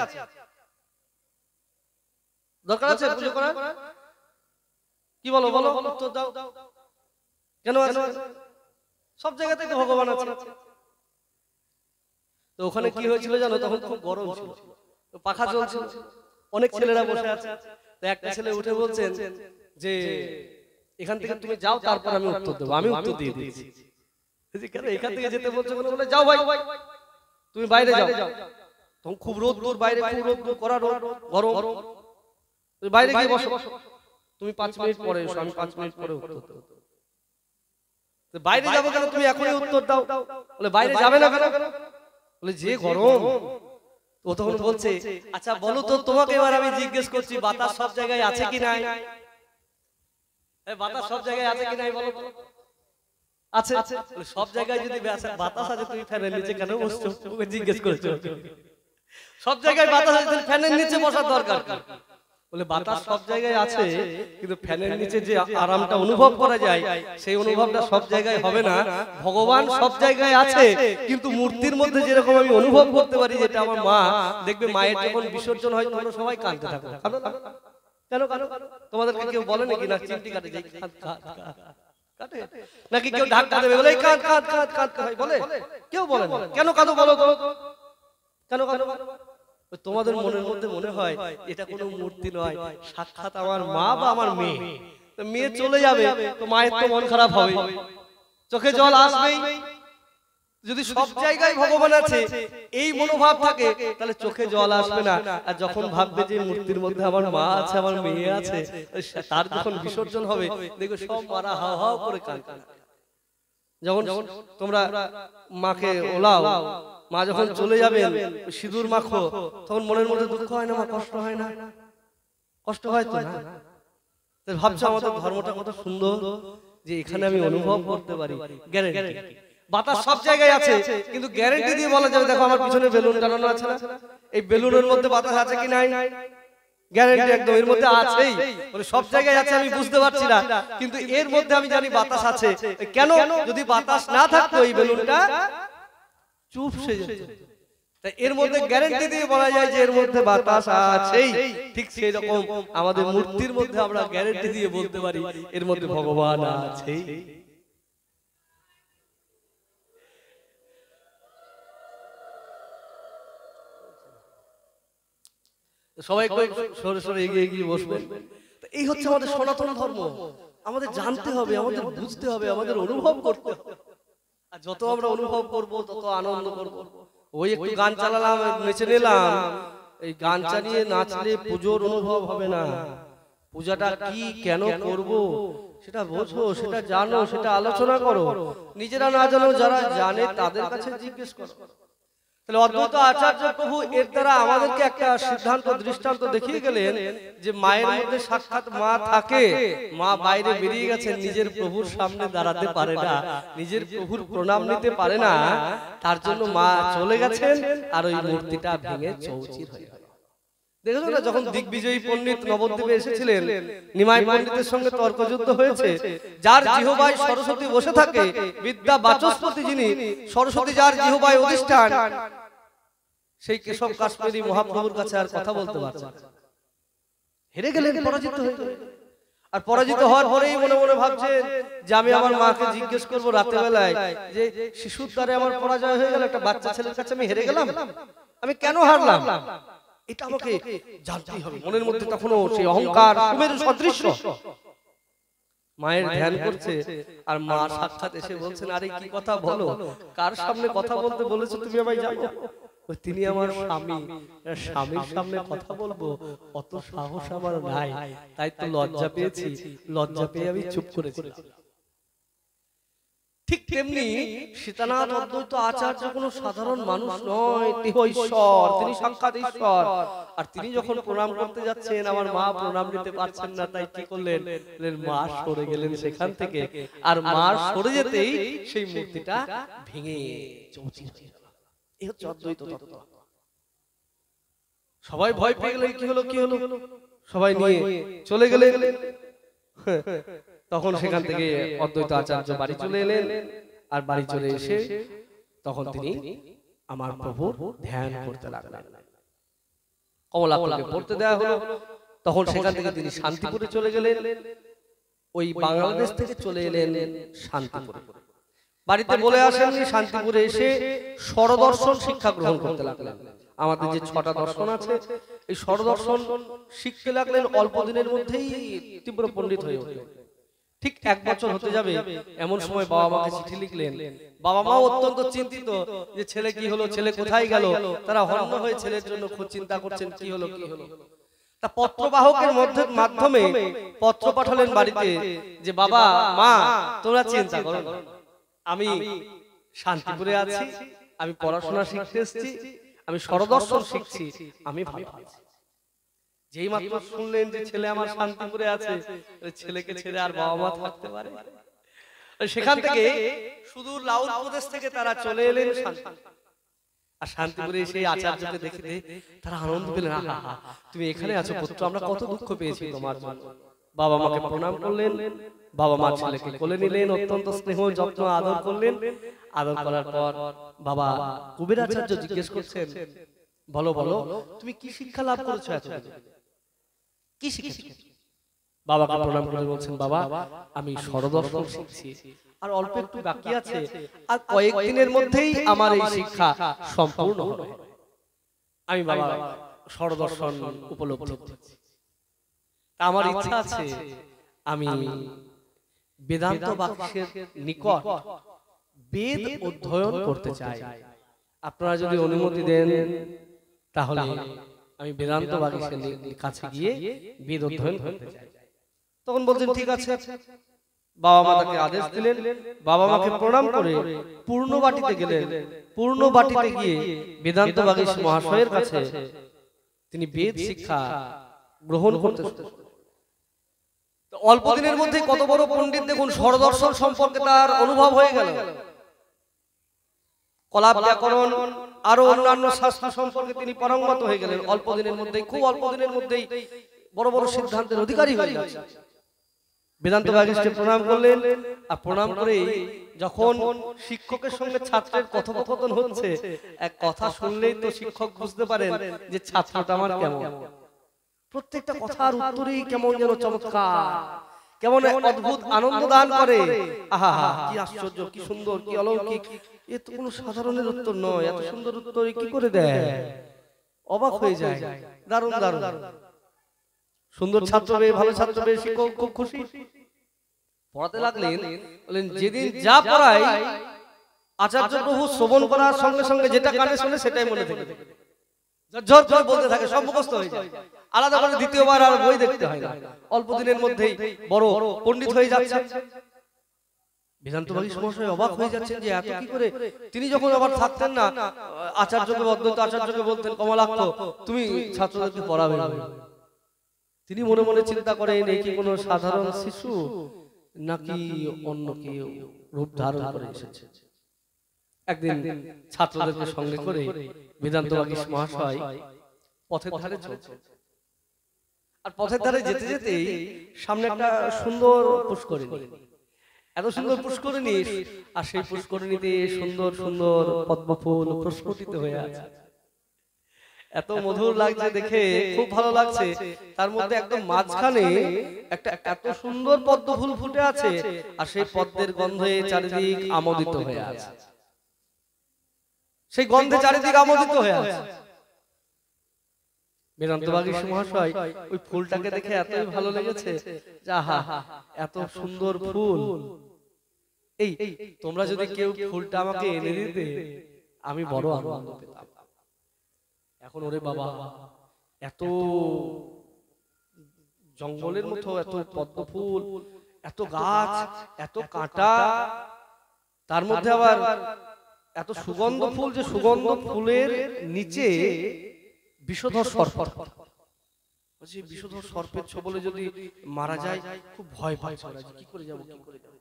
দরকার আছে পুজো করার? কি বলো, বলো উত্তর দাও। কেন আছে? সব জায়গাতেই তো ভগবান আছে। তো ওখানে কি হয়েছিল জানো, তখন খুব গরম ছিল, পাখা চলছিল, অনেক ছেলেরা বসে আছে। তো একটা ছেলে উঠে বলছেন যে এখান থেকে তুমি যাও, তারপর আমি উত্তর দেবো। আমি উত্তর দিয়ে দিয়েছি। কেন এখান থেকে যেতে বলছো? বলে যাও ভাই, তুমি বাইরে যাও। তখন খুব রোদ, বাইরে খুব রোদ, করা রোদ, গরম, তুমি বাইরে গিয়ে বসো। তুমি 5 মিনিট পরে এসো, আমি 5 মিনিট পরে উত্তর দেব। বাইরে যাবো কেন, তুমি এখনই উত্তর দাও। বলে বাইরে যাবে না কেন? বলে যে গরম। ও তখন বলছে আচ্ছা বলো তো, তোমাকে এবার আমি জিজ্ঞেস করছি, বাতাস সব জায়গায় আছে কি নাই? বাতাস সব জায়গায় আছে কি নাই বলো? আছে। সব জায়গায় যদি বাতাস আছে, তুমি ফ্যানের নিচে কেন বসছো? ওকে জিজ্ঞেস করেছো। সব জায়গায় বাতাস আছে, ফ্যানের নিচে বসার দরকার কি? বলে বাতাস সব জায়গায় আছে, কিন্তু ফ্যানের নিচে যে আরামটা অনুভব করা যায়, সেই অনুভবটা সব জায়গায় হবে না। ভগবান সব জায়গায় আছে, কিন্তু মূর্তির মধ্যে যেরকম আমি অনুভব করতে পারি, যেটা আমার মা দেখবে, মায়ের যখন বিসর্জন হয় তোমরা সবাই কাঁদতে থাকো। কেন কেন তোমাদেরকে কেউ বলে নাকি না চিমটি কাটে যাই কাটে নাকি কেউ ধাক্কা দেবে বলে কাঁদ কাঁদ কাঁদ কাঁদ হয় বলে? কেউ বলে না। কেন কাঁদো বলো তো? কেন কাঁদো? তোমাদের মনের মধ্যে মনে হয় এটা কোনো মূর্তি নয়, সাক্ষাৎ আমার মা বা আমার মেয়ে। মেয়ে চলে যাবে তো মায়ের তো মন খারাপ হবে, চোখে জল আসবেই। যদি সব জায়গায় ভগবান আছে এই মনোভাব থাকে, তাহলে চোখে জল আসবে না। আর যখন ভাববে যে মূর্তির মধ্যে আমার মা আছে, আমার মেয়ে আছে, তার যখন বিসর্জন হবে দেখবে সব মারা হাও হাও করে কাঁদবে। যখন তোমরা মাকে ওলাও, মা যখন চলে যাবেন সিঁদুর মাখো, তখন মনের মধ্যে দুঃখ হয় না? মা কষ্ট হয় না? কষ্ট হয় তো না? ভাবছো আমাদের ধর্মটা কত সুন্দর, যে এখানে আমি অনুভব করতে পারি। গ্যারান্টি বাতাস সব জায়গায় আছে, কিন্তু গ্যারান্টি দিয়ে বলা যাবে দেখো আমার পিছনে বেলুন টানানো আছে না, এই বেলুনের মধ্যে বাতাস আছে কি নাই? গ্যারান্টি একদম এর মধ্যে আছেই। মানে সব জায়গায় আছে আমি বুঝতে পারছি না, কিন্তু এর মধ্যে আমি জানি বাতাস আছে। কেন? যদি বাতাস না থাকতো এই বেলুনটা চুপ হয়ে যেত। তাই এর মধ্যে গ্যারান্টি দিয়ে বলা যায় যে এর মধ্যে বাতাস আছেই। ঠিক সেই রকম আমাদের মূর্তির মধ্যে আমরা গ্যারান্টি দিয়ে বলতে পারি এর মধ্যে ভগবান আছেই। সবাই সরে সরে এগিয়ে এগিয়ে বসবেন। এই হচ্ছে আমাদের সনাতন ধর্ম। আমাদের জানতে হবে, আমাদের বুঝতে হবে, আমাদের অনুভব করতে হবে। আর যত আমরা অনুভব করব তত আনন্দ করব। ওই একটু গান চালালাম, নেচে নিলাম, এই গান চালিয়ে নাচলে পুজোর অনুভব হবে না। পূজাটা কি কেন করব সেটা বোঝো, সেটা জানো, সেটা আলোচনা করো। নিজেরা না জানো, যারা জানে তাদের কাছে জিজ্ঞেস করো। তাহলে অদ্বৈত আচার্য প্রভু এর দ্বারা আমাদেরকে একটা সিদ্ধান্ত, দৃষ্টান্ত দেখিয়ে গেলেন যে মায়ের মধ্যে সাক্ষাৎ মা থাকে। মা বাইরে বেরিয়ে গেছেন, নিজের প্রভুর সামনে দাঁড়াতে পারে না, নিজের প্রভুর প্রণাম নিতে পারে না, তার জন্য মা চলে গেছেন আর ওই মূর্তিটা ভেঙে চৌচির হয়ে গেল। দেখেছো না, যখন দিগ্বিজয়ী পণ্ডিত নবদ্বীপে এসেছিলেন, নিমাই পণ্ডিতের সঙ্গে তর্কযুদ্ধ হয়েছে। যার জিহ্বায় সরস্বতী বসে থাকে, বিদ্যা বাচস্পতি যিনি, সরস্বতী যার জিহ্বায় অধিষ্ঠান, সেই কেশব কাশ্মীরি মহাপ্রভুর কাছে আর কথা বলতে পারছে না। হেরে গেলেন, পরাজিত হয়ে গেলেন। আর পরাজিত হওয়ার পরেই মনে মনে ভাবছেন যে আমি আমার মাকে জিজ্ঞেস করবো রাতের বেলায় যে শিশুর দ্বারে আমার পরাজয় হয়ে গেল, একটা বাচ্চা ছেলের কাছে আমি হেরে গেলাম, আমি কেন হারলাম, এটা আমাকে জানতেই হবে। মনের মধ্যে তখনও সেই অহংকার কুমেরু সদৃশ্য। মায়ের ধ্যান করছে আর মা সাক্ষাৎ এসে বলছেন, আরে কি কথা বলো, কার সামনে কথা বলতে বলেছো তুমি আমায় জানো? তিনি আমার স্বামী, স্বামীর সামনে কথা বলবো অত সাহস আমার নাই, তাই তো লজ্জা পেয়েছি, লজ্জা পেয়ে আমি চুপ করেছিলাম। ঠিক তেমনি সীতানাথ অদ্বৈত আচার্য কোনো সাধারণ মানুষ নয়, তিনি ঈশ্বর, তিনি সাক্ষাৎ ঈশ্বর। আর তিনি যখন প্রণাম করতে যাচ্ছেন, আমার মা প্রণাম নিতে পারছেন না, তাই কি করলেন, মা সরে গেলেন সেখান থেকে। আর মা সরে যেতেই সেই মূর্তিটা ভেঙে চৌচির হয়ে গেল। এই হচ্ছে অদ্বৈত তত্ত্ব। সবাই ভয় পেয়ে গেলেন, কি হলো কি হলো, সবাই নিয়ে চলে গেলেন। তখন সেখান থেকে অদ্বৈত আচার্য বাড়ি চলে এলেন। আর বাড়ি চলে এসে তখন তিনি আমার প্রভুর ধ্যান করতে লাগলেন। কমলাকে পড়তে দেওয়া হলো। তখন সেখান থেকে তিনি শান্তিপুরে চলে গেলেন। ওই বাংলাদেশ থেকে চলে এলেন শান্তিপুরে। বাড়িতে বলে আসেননি, শান্তিপুরে এসে স্বরদর্শন শিক্ষা গ্রহণ করতে লাগলেন। আমাদের যে 6টা দর্শন আছে, এই স্বরদর্শন শিখতে লাগলেন। অল্প দিনের মধ্যেই তীব্র পণ্ডিত হয়ে উঠলেন। ঠিক 1 বছর হতে যাবে এমন সময় বাবা মাকে চিঠি লিখলেন। বাবা মাও অত্যন্ত চিন্তিত যে ছেলে কি হলো, ছেলে কোথায় গেল। তারা হন্য হয়ে ছেলের জন্য খুব চিন্তা করছেন, কি হলো কি হলো। তা পত্রবাহকের মাধ্যমে পত্র পাঠালেন বাড়িতে যে বাবা মা তোমরা চিন্তা করো না, আমি শান্তিপুরে আছি, আমি পড়াশোনা শিখতে এসেছি, আমি স্বরদর্শন শিখছি, আমি ভালো আছি। যেই মাত্র শুনলেন যে ছেলে আমার শান্তিপুরে আছে, ছেলেকে ছেড়ে আর বাবা মা থাকতে পারে? সেখান থেকে সুদূর লাউল প্রদেশ থেকে তারা চলে এলেন আর শান্তিপুরে সেই আচার্যকে দেখে তারা আনন্দ পেলেন। তুমি এখানে আছো পুত্র, আমরা কত দুঃখ পেয়েছি তোমার জন্য। বাবা মাকে প্রণাম করলেন, বাবা মা ছেলেকে কোলে নিলেন, অত্যন্ত স্নেহ যত্ন আদর করলেন। আদর করার পর বাবা কুবের আচার্য জিজ্ঞেস করছেন, বলো বলো তুমি কি শিক্ষা লাভ করেছো, কি শিখেছো? বাবাকে প্রণাম করে বলছেন, বাবা আমি স্বরদর্শন শিখছি, আর অল্প একটু বাকি আছে, আর কয়েকদিনের মধ্যেই আমার এই শিক্ষা সম্পূর্ণ হবে। আমি বাবা স্বরদর্শন উপলব্ধি করেছি, আমার ইচ্ছা আছে আমি বেদান্ত বাক্যের নিকট বেদ অধ্যয়ন করতে চাই। আপনারা যদি অনুমতি দেন তাহলে আমি বেদান্ত বাক্যের কাছে গিয়ে বেদ অধ্যয়ন করতে চাই। তখন বলছেন ঠিক আছে। বাবা মা তাকে আদেশ দিলেন, বাবা মাকে প্রণাম করে পূর্ণবাটিতে গেলেন। পূর্ণবাটিতে গিয়ে বেদান্ত বাগীশ মহাশয়ের কাছে তিনি বেদ শিক্ষা গ্রহণ করতে। অল্প দিনের মধ্যে কত বড় পণ্ডিত দেখুন, স্বরদর্শন সম্পর্কে তার অনুভব হয়ে গেল। কলাপ ব্যাকরণ আরো অন্যান্য শাস্ত্র সম্পর্কে তিনি পারঙ্গত হয়ে গেলেন। অল্প দিনের মধ্যেই, খুব অল্প দিনের মধ্যেই বড় বড় সিদ্ধান্তের অধিকারী হয়ে যাচ্ছে। বেদান্ত বাগীশকে প্রণাম করলেন, আর প্রণাম করে যখন শিক্ষকের সঙ্গে ছাত্রের কথোপকথন হচ্ছে, এক কথা শুনলেই তো শিক্ষক বুঝতে পারেন যে ছাত্রটা আমার কেমন। প্রত্যেকটা কথার উত্তরেই কেমন যেন চমৎকার, কেমন অদ্ভুত আনন্দ দান করে। আহা কি আশ্চর্য, কি সুন্দর, কি অলৌকিক, এ তো কোনো সাধারণের উত্তর নয়, এত সুন্দর উত্তর কি করে দেয়, অবাক হয়ে যায়। দারুণ দারুণ সুন্দর ছাত্র পেয়ে, ভালো ছাত্র পেয়ে শিক্ষক খুব খুশি। পড়াতে লাগলেন, বলেন যেদিন যা পড়াই আচার্য প্রভু শ্রবণ করার সঙ্গে সঙ্গে যেটা কানে শোনে সেটাই মনে থাকে, ঝরঝর করে বলতে থাকে, সব মুখস্থ হয়ে যায়। আলাদা করে দ্বিতীয়বার আর বই দেখতে হয় না, অল্প দিনের মধ্যেই বড় পণ্ডিত হয়ে যাচ্ছে। বেদান্ত বাগীশ মহাশয় অবাক হয়ে যাচ্ছেন যে এত কি করে। তিনি যখন আবার থাকতেন না, আচার্যকে অদ্বৈত আচার্যকে বলতেন, কমলাক্ষ তুমি ছাত্রদেরকে পড়াবে। তিনি মনে মনে চিন্তা করেন, এই কি কোনো সাধারণ শিশু নাকি অন্য কেউ রূপ ধারণ করে এসেছে। একদিন ছাত্রদেরকে সঙ্গে করে বেদান্ত বাগীশ মহাশয় পথের ধারে চলছে, আর পথের ধারে যেতে যেতেই সামনে একটা সুন্দর পুষ্করিণী, এত সুন্দর পুষ্করিণী, আর সেই পুষ্করিণীতে সুন্দর সুন্দর পদ্ম ফুল প্রস্ফুটিত হয়ে আছে। এত মধুর লাগছে দেখে, খুব ভালো লাগছে। তার মধ্যে একদম মাঝখানে একটা এত সুন্দর পদ্ম ফুল ফুটে আছে, আর সেই পদ্মের গন্ধে চারিদিক আমোদিত হয়ে আছে, সেই গন্ধে চারিদিক আমোদিত হয়ে আছে। বেদান্ত বাগীশ মহাশয় ওই ফুলটাকে দেখে এতই ভালো লেগেছে, আহা এত সুন্দর ফুল, এই তোমরা যদি কেউ ফুলটা আমাকে এনে দিতে আমি বড় আনন্দ পেতাম। এখন ওরে বাবা, এত জঙ্গলের মতো এত পদ্ম ফুল, এত গাছ, এত কাঁটা, তার মধ্যে আবার এত সুগন্ধ ফুল, যে সুগন্ধ ফুলের নিচে বিষধর সর্প। বিষধর সর্পের ছোবলে যদি মারা যায় খুব ভয় পায়, কি করে যাবো, কি করে যাবো।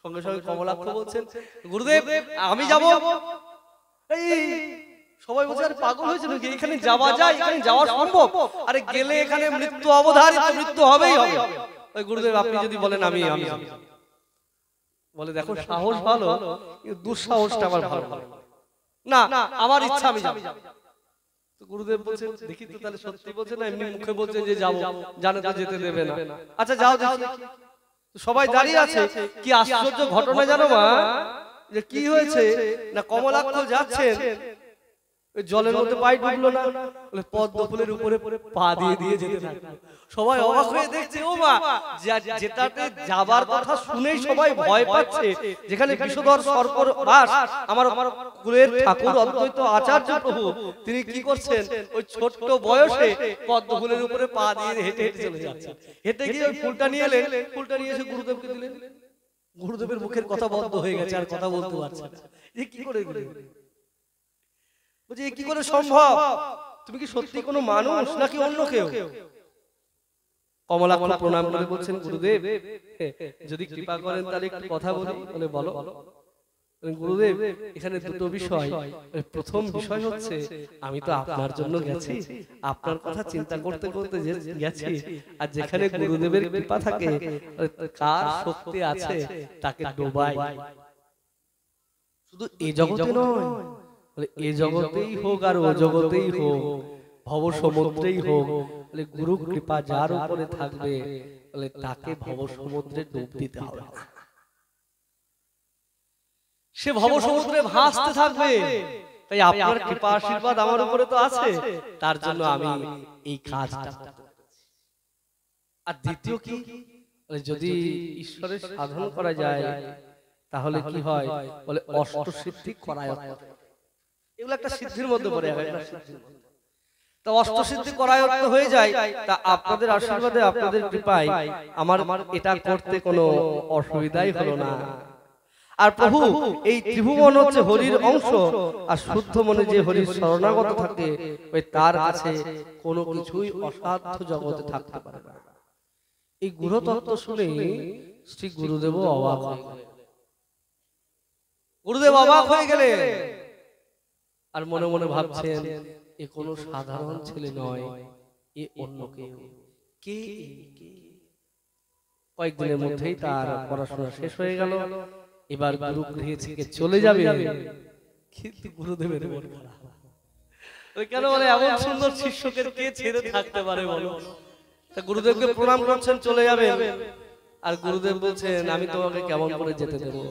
সঙ্গে সঙ্গে কমলাক্ষ বলছেন, গুরুদেব আমি যাবো। এই সবাই বলছে, আরে পাগল হয়েছে নাকি, এখানে যাওয়া যায়, এখানে যাওয়া সম্ভব? আরে গেলে এখানে মৃত্যু অবধারিত, মৃত্যু হবেই হবে। ওই গুরুদেব আপনি যদি বলেন আমি বলে, দেখো সাহস ভালো, কিন্তু দুঃসাহসটা আমার ভালো না, আমার ইচ্ছা আমি যাব। তো গুরুদেব বলছেন, দেখি তো তাহলে সত্যি বলছে না এমনি মুখে বলছে যে যাবো, জানে তো যেতে দেবে না। আচ্ছা যাও দেখি। সবাই দাঁড়িয়ে আছে, কি আশ্চর্য ঘটনা জানো মা, যে কি হয়েছে না, কমলাক্ষ যাচ্ছেন, জলের মধ্যে পাই ডুবলো না, পদ্ম ফুলের উপরে পা দিয়ে দিয়ে যেতে থাকলো। সবাই অবাক হয়ে দেখছে, ও মা, যেটাতে যাবার কথা শুনেই সবাই ভয় পাচ্ছে, যেখানে বিষধর সর্পর বাস, আমার কুলের ঠাকুর অদ্বৈত আচার্য প্রভু তিনি কি করছেন, ওই ছোট্ট বয়সে পদ্ম ফুলের উপরে পা দিয়ে হেঁটে হেঁটে চলে যাচ্ছে। হেঁটে গিয়ে ওই ফুলটা নিয়ে এলেন, ফুলটা নিয়ে এসে গুরুদেবকে দিলেন। গুরুদেবের মুখের কথা বন্ধ হয়ে গেছে, আর কথা বলতে পারছে না। এ কি করে বলছি, এ কি করে সম্ভব? তুমি কি সত্যি কোনো মানুষ নাকি অন্য কেউ? কমলাক্ষ প্রণাম করে বলছেন, গুরুদেব যদি কৃপা করেন তাহলে একটু কথা বলি। বলে বলো। গুরুদেব, এখানে দুটো বিষয়। প্রথম বিষয় হচ্ছে, আমি তো আপনার জন্য গেছি, আপনার কথা চিন্তা করতে করতে গেছি, আর যেখানে গুরুদেবের কৃপা থাকে, কার শক্তি আছে তাকে ডোবাই। শুধু এই জগতে নয়, এ জগতেই হোক আর ও জগতেই হোক, ভব সমুদ্রেই হোক, গুরু কৃপা যার উপরে থাকবে তাকে ভব সমুদ্রে ডুব দিতে হবে। সে ভব সমুদ্রে ভাসতে থাকবে। তাই আপনার কৃপা আশীর্বাদ আমার উপরে তো আছে, তার জন্য আমি এই কাজটা। আর দ্বিতীয় কি, যদি ঈশ্বরের সাধন করা যায় তাহলে কি হয়, বলে অষ্টসিদ্ধি করায়ত্ত। এগুলো একটা সিদ্ধির মধ্যে পড়ে যাবে। তা অষ্টসিদ্ধি করায়ত্ত হয়ে যায়, তা আপনাদের আশীর্বাদে আপনাদের কৃপায় আমার এটা করতে কোনো অসুবিধাই হলো না। আর প্রভু, এই ত্রিভুবন হচ্ছে হরির অংশ, আর শুদ্ধ মনে যে হরির শরণাগত থাকে, ওই তার কাছে কোনো কিছুই অসাধ্য জগতে থাকতে পারে না। এই গুরুতত্ত্ব শুনে শ্রী গুরুদেব অবাক হয়ে গেলেন। গুরুদেব অবাক হয়ে গেলেন, আর মনে মনে ভাবছেন, এ কোনো সাধারণ ছেলে নয়, এ অন্য কেউ। কে? কয়েকদিনের মধ্যেই তার পড়াশোনা শেষ হয়ে গেল, এবার গুরু গৃহে থেকে চলে যাবে। কিন্তু গুরুদেবের মন খারাপ। কেন বলে, এমন সুন্দর শিষ্যকে কে ছেড়ে থাকতে পারে বলো? তা গুরুদেবকে প্রণাম করছেন, চলে যাবেন। আর গুরুদেব বলছেন, আমি তোমাকে কেমন করে যেতে দেবো?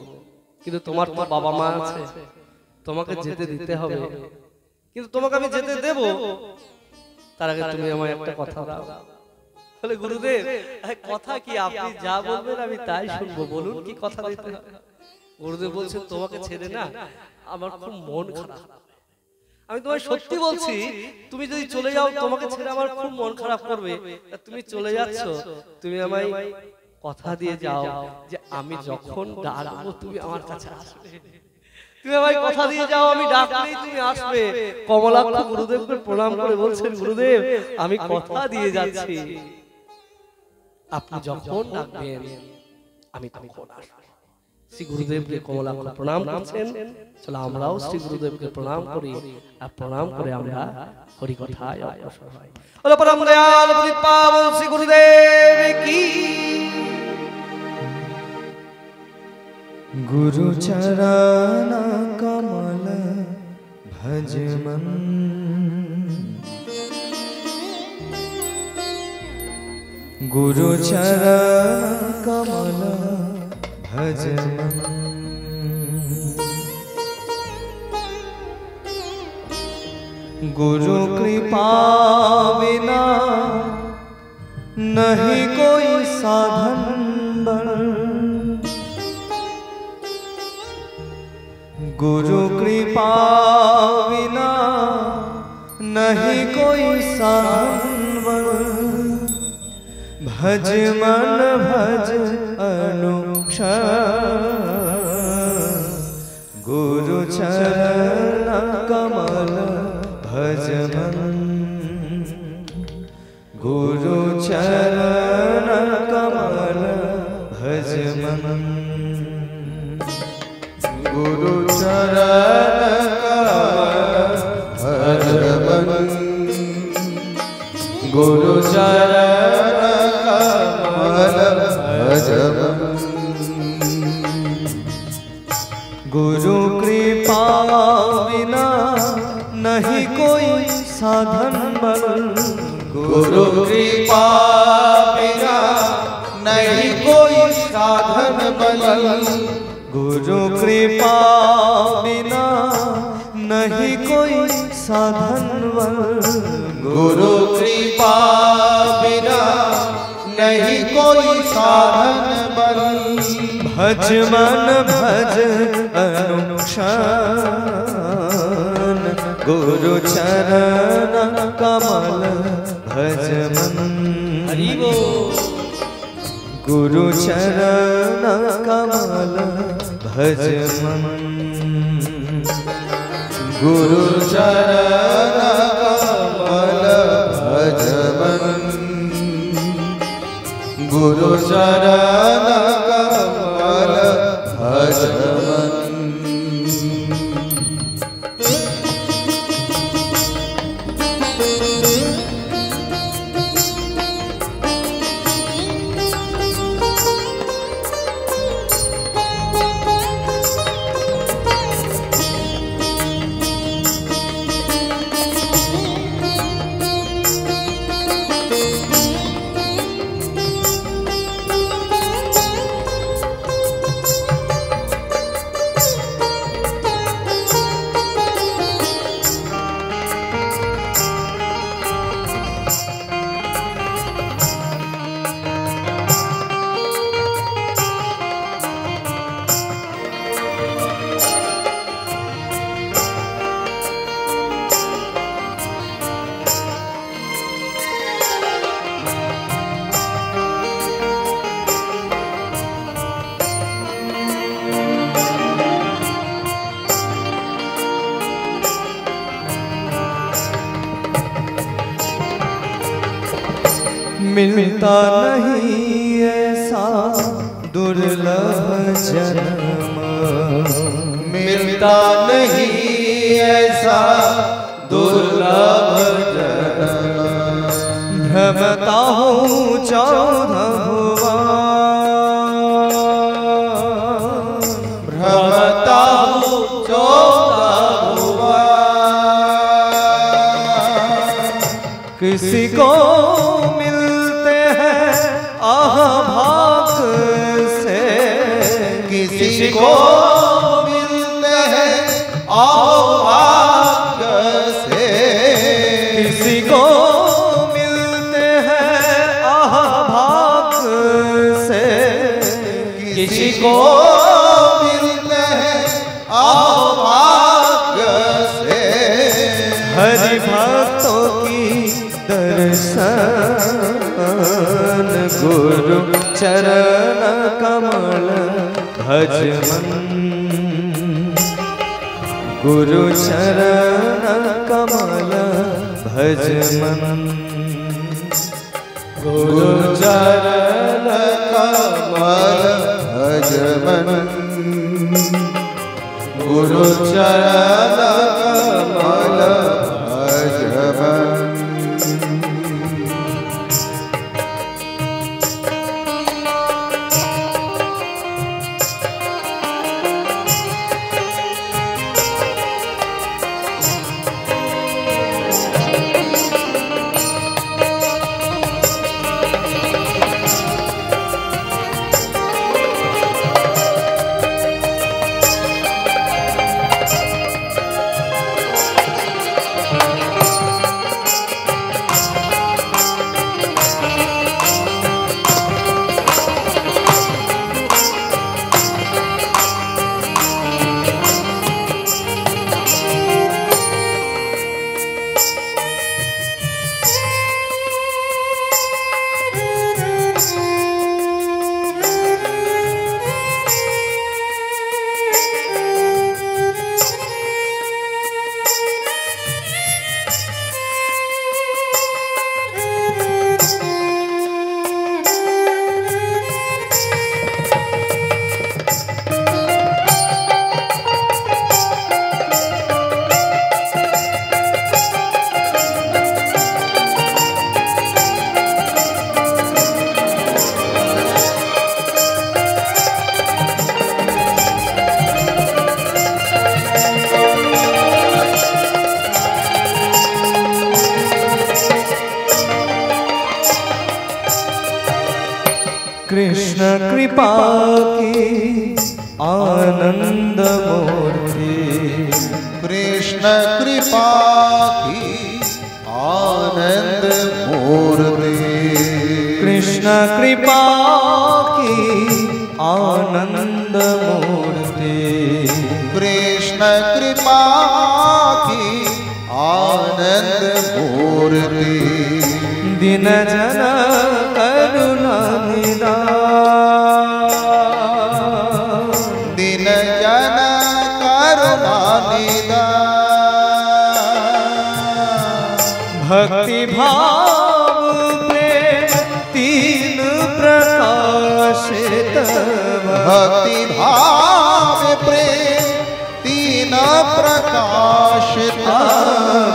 কিন্তু তোমার তো বাবা মা আছে, তোমাকে যেতে দিতে হবে। কিন্তু তোমাকে আমি যেতে দেব, তার আগে তুমি আমায় একটা কথা দাও। বলে, গুরুদেব, কথা কি? আপনি যা বলবেন আমি তাই শুনবো, বলুন কি কথা দিতে হবে? গুরুদেব বলছেন, তোমাকে ছেড়ে না আমার খুব মন খারাপ। আমি তোমায় সত্যি বলছি, তুমি যদি চলে যাও, তোমাকে ছেড়ে আমার খুব মন খারাপ করবে। তুমি চলে যাচ্ছ, তুমি আমায় কথা দিয়ে যাও যে আমি যখন ডাকবো তুমি আমার কাছে আসবে। তুমি আমায় কথা দিয়ে যাও, আমি ডাকলেই তুমি আসবে। কমলাক্ষ গুরুদেবকে প্রণাম করে বলছেন, গুরুদেব, আমি কথা দিয়ে যাচ্ছি, আপনি যখন ডাকবেন আমি তখন আসবো। শ্রী গুরুদেবকে কমলাক্ষ প্রণাম করছেন। চলো আমরাও শ্রী গুরুদেবকে প্রণাম করি, আর প্রণাম করে আমরা হরিকথায় অগ্রসর হই। বলো পরম দয়াল পাবন শ্রী গুরুদেব কি। गुरु चरण कमल भज मन, गुरु चरण कमल भज मन, गुरु कृपा बिना नहीं कोई साधन बल, गुरु कृपा बिना नहीं कोई साधन बल, भज मन भज अनुक्षण, गुरु चरण कमल भज मन, गुरु चरण कमल भज मन, गुरु चरण कमल भज मन, गुरु चरण कमल भज मन, गुरु कृपा बिना नहीं कोई साधन बल, गुरु कृपा बिना नहीं कोई साधन बल, गुरु कृपा बिना नहीं कोई साधन बल। गुरु कृपा बिना नहीं कोई साधन बल। भज मन भज अनुक्षण गुरु चरण कमल भज मन। हरि बोल। गुरु चरण कमल भज मन। गुरु चरण कमल भज मन। गुरु चरण कमल भज मन। मिलता नहीं ऐसा दुर्लभ जन्म। मिलता नहीं ऐसा दुर्लभ जन्म। भ्रमता हूँ 14 भुवन। भ्रमता हूँ 14 भुवन। किसी को भाग से किसी को मिलते हैं भाग से। किसी को मिलते हैं भाग से। किसी को मिलते हैं भाग से। हरि भक्तों की दर्शन गुरु चरण कमल भज मन। गुरु चरण कमल भज मन। गुरु चरण कमल भज मन। गुरु चरण कमल भज मन। कृष्ण कृपा की आनंद मूर्ति। कृष्ण कृष्ण कृपा की आनंद मूर्ति कृष्ण कृपा की आनंद मूर्ति कृष्ण कृपा की आनंद मूर्ति दिन जन करुणा निदान दिन जन करुणा निदान भक्ति भाव प्रेम तीन प्रकाशित भक्ति भाव प्रेम तीन प्रकाशित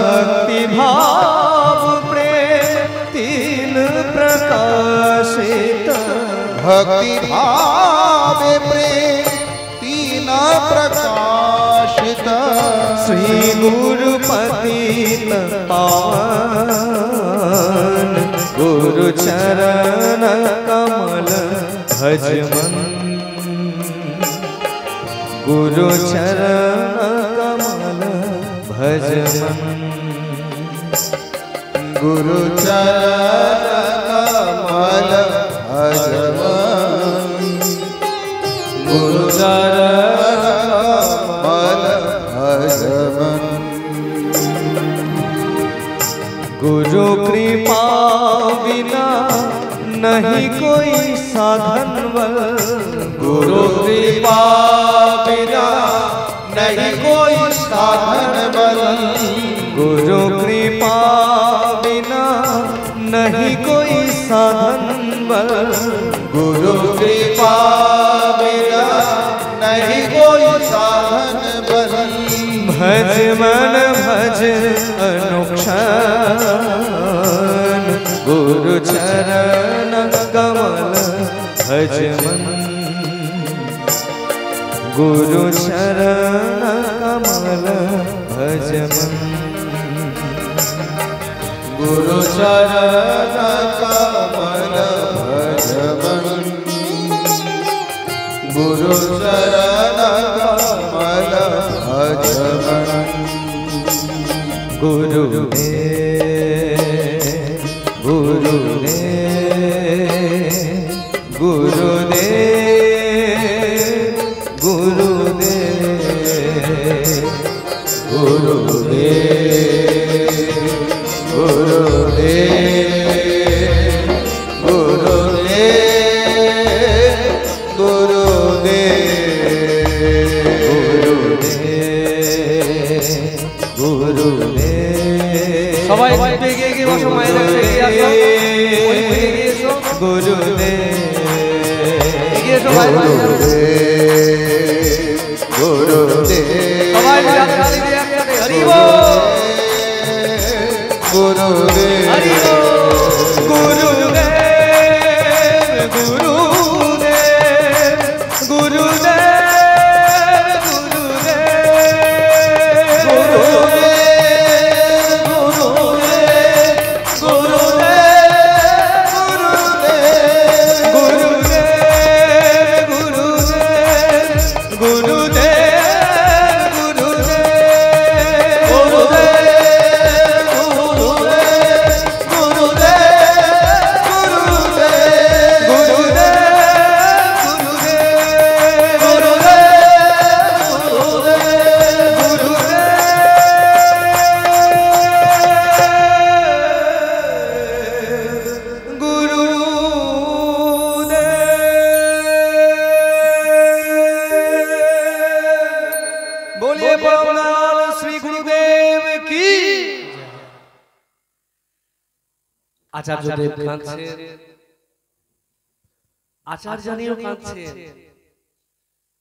भक्ति भाव प्रेम तीन प्रकाशित भक्ति भाव प्रेम तीन प्रकाशित श्री गुरु पतित पावन गुरु चरण कमल भज मन गुरु चरण कमल भज मन गुरु चरण कमल भज मन गुरु चरण कमल भज मन गुरु कृपा बिना नहीं कोई साधन बल गुरु कृपा बिना नहीं कोई साधन बल गुरु कृपा बिना नहीं कोई साधन बल गुरु कृपा बिना नहीं कोई साधन बल भज मन भज अनुक्षण गुरु चरण कमल भज मन गुरु चरण कमल भज मन गुरु चरण कमल भज मन गुरु चरण कमल भज मन गुरुदेव गुरुदेव गुरुदेव गुरुदेव गुरुदेव गुरुदेव गुरुदेव गुरुदेव गुरुदेव সবাই একটু এগিয়ে গিয়ে বসো, মায়ের কাছে এগিয়ে আসো, ওই এগিয়ে এসো, গুরুদেব এগিয়ে এসো ভাই, गुरुदेव সবাই মিলে হাততালি দিয়ে একসাথে হরি বল, गुरुदेव হরি বল। गुरुदेव गुरुदेव गुरुदेव बोलिए परमलाल श्री गुरुदेव की। আচার্যদেব কাঁদছেন, আচার্যানীও কাঁদছেন,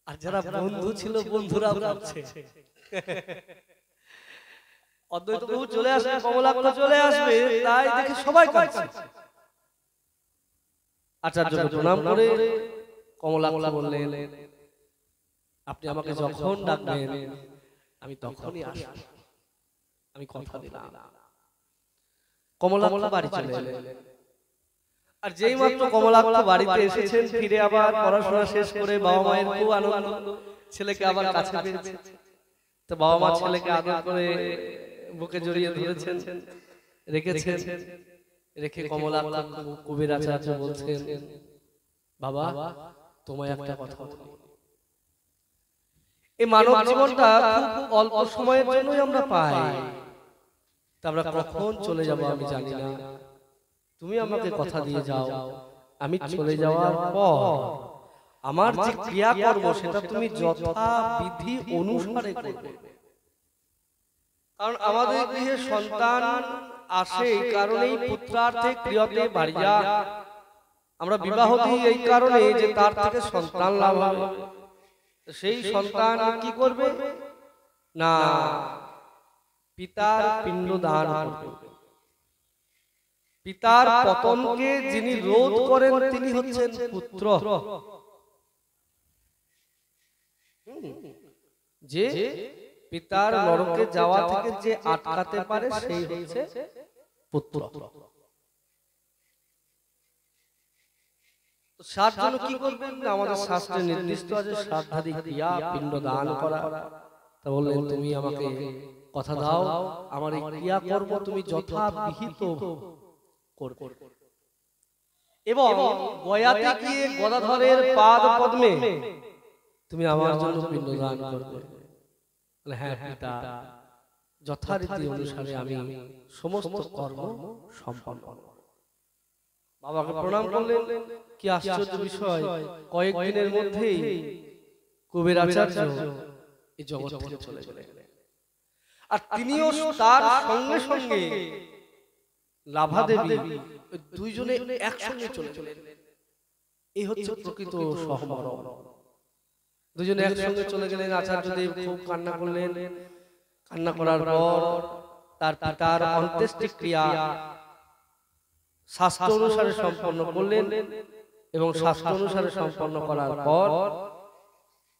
আর যারা বন্ধু ছিল বন্ধুরাও কাঁদছে। অদ্বৈত প্রভু চলে আসবে, কমলাক্ষ চলে আসবে, তাই দেখে সবাই কাঁদছে। আচার্যকে প্রণাম করে কমলাক্ষ বললেন, আপনি আমাকে যখন ডাকবেন আমি তখনই আসব, আমি কথা দিলাম। কমলাক্ষ বাড়ি চলে এলেন, আর যেই মাত্র কমলাক্ষ বাড়িতে এসেছেন, ফিরে আবার পড়াশোনা শেষ করে বাবা মায়ের খুব আনন্দ, ছেলেকে আবার কাছে পেয়েছে। তো বাবা মা ছেলেকে আদর করে বুকে জড়িয়ে ধরেছেন, রেখেছেন। রেখে কমলা কবির আচার্য বলছেন, বাবা তোমায় একটা কথা বলি, এই মানব জীবনটা খুব অল্প সময়ের জন্যই আমরা পাই, তা আমরা কখন চলে যাব আমি জানি না। তুমি আমাকে কথা দিয়ে যাও, আমি চলে যাওয়ার পর আমার যে ক্রিয়াকর্ম সেটা তুমি যথাবিধি অনুসারে করবে। কারণ আমাদের গৃহে সন্তান আসে এই কারণেই, পুত্রার্থে ক্রিয়তে বাড়িয়া। আমরা বিবাহ দিই এই কারণে যে তার থেকে সন্তান লাভ হবে। সেই সন্তান কি করবে না, পিতার পিণ্ড দান করবে। পিতার পতনকে যিনি রোধ করেন তিনি হচ্ছেন পুত্র। যে পিতার নরকে যাওয়া থেকে যে আটকাতে পারে সেই হচ্ছে পুত্র। সাত জন কি করবেন, আমাদের শাস্ত্রে নির্দিষ্ট আছে শ্রাদ্ধাদি ক্রিয়া, পিণ্ড দান করা। তা বললেন তুমি আমাকে কথা দাও, আমার এই ক্রিয়া কর্ম তুমি যথাবিহিত করবে। এবং গয়াতে গিয়ে গদাধরের পাদ পদ্মে তুমি আমার জন্য পিণ্ড দান করবে। হ্যাঁ পিতা, যথারীতি অনুসারে আমি সমস্ত কর্ম সম্পন্ন করব। বাবাকে প্রণাম করলেন। কি আশ্চর্য বিষয়, কয়েকদিনের মধ্যেই কবির আচার্য এই জগৎ থেকে চলে গেলেন। আর তিনিও তার সঙ্গে সঙ্গে লাভা দেবী, দুইজনে একসঙ্গে চলে গেলেন। এই হচ্ছে প্রকৃত সহমরণ। দুজনে একসঙ্গে চলে গেলেন। আচার্যদেব খুব কান্না করলেন। কান্না করার পর তার পিতার অন্ত্যেষ্টিক্রিয়া শাস্ত্র অনুসারে সম্পন্ন করলেন এবং শাস্ত্র অনুসারে সম্পন্ন করার পর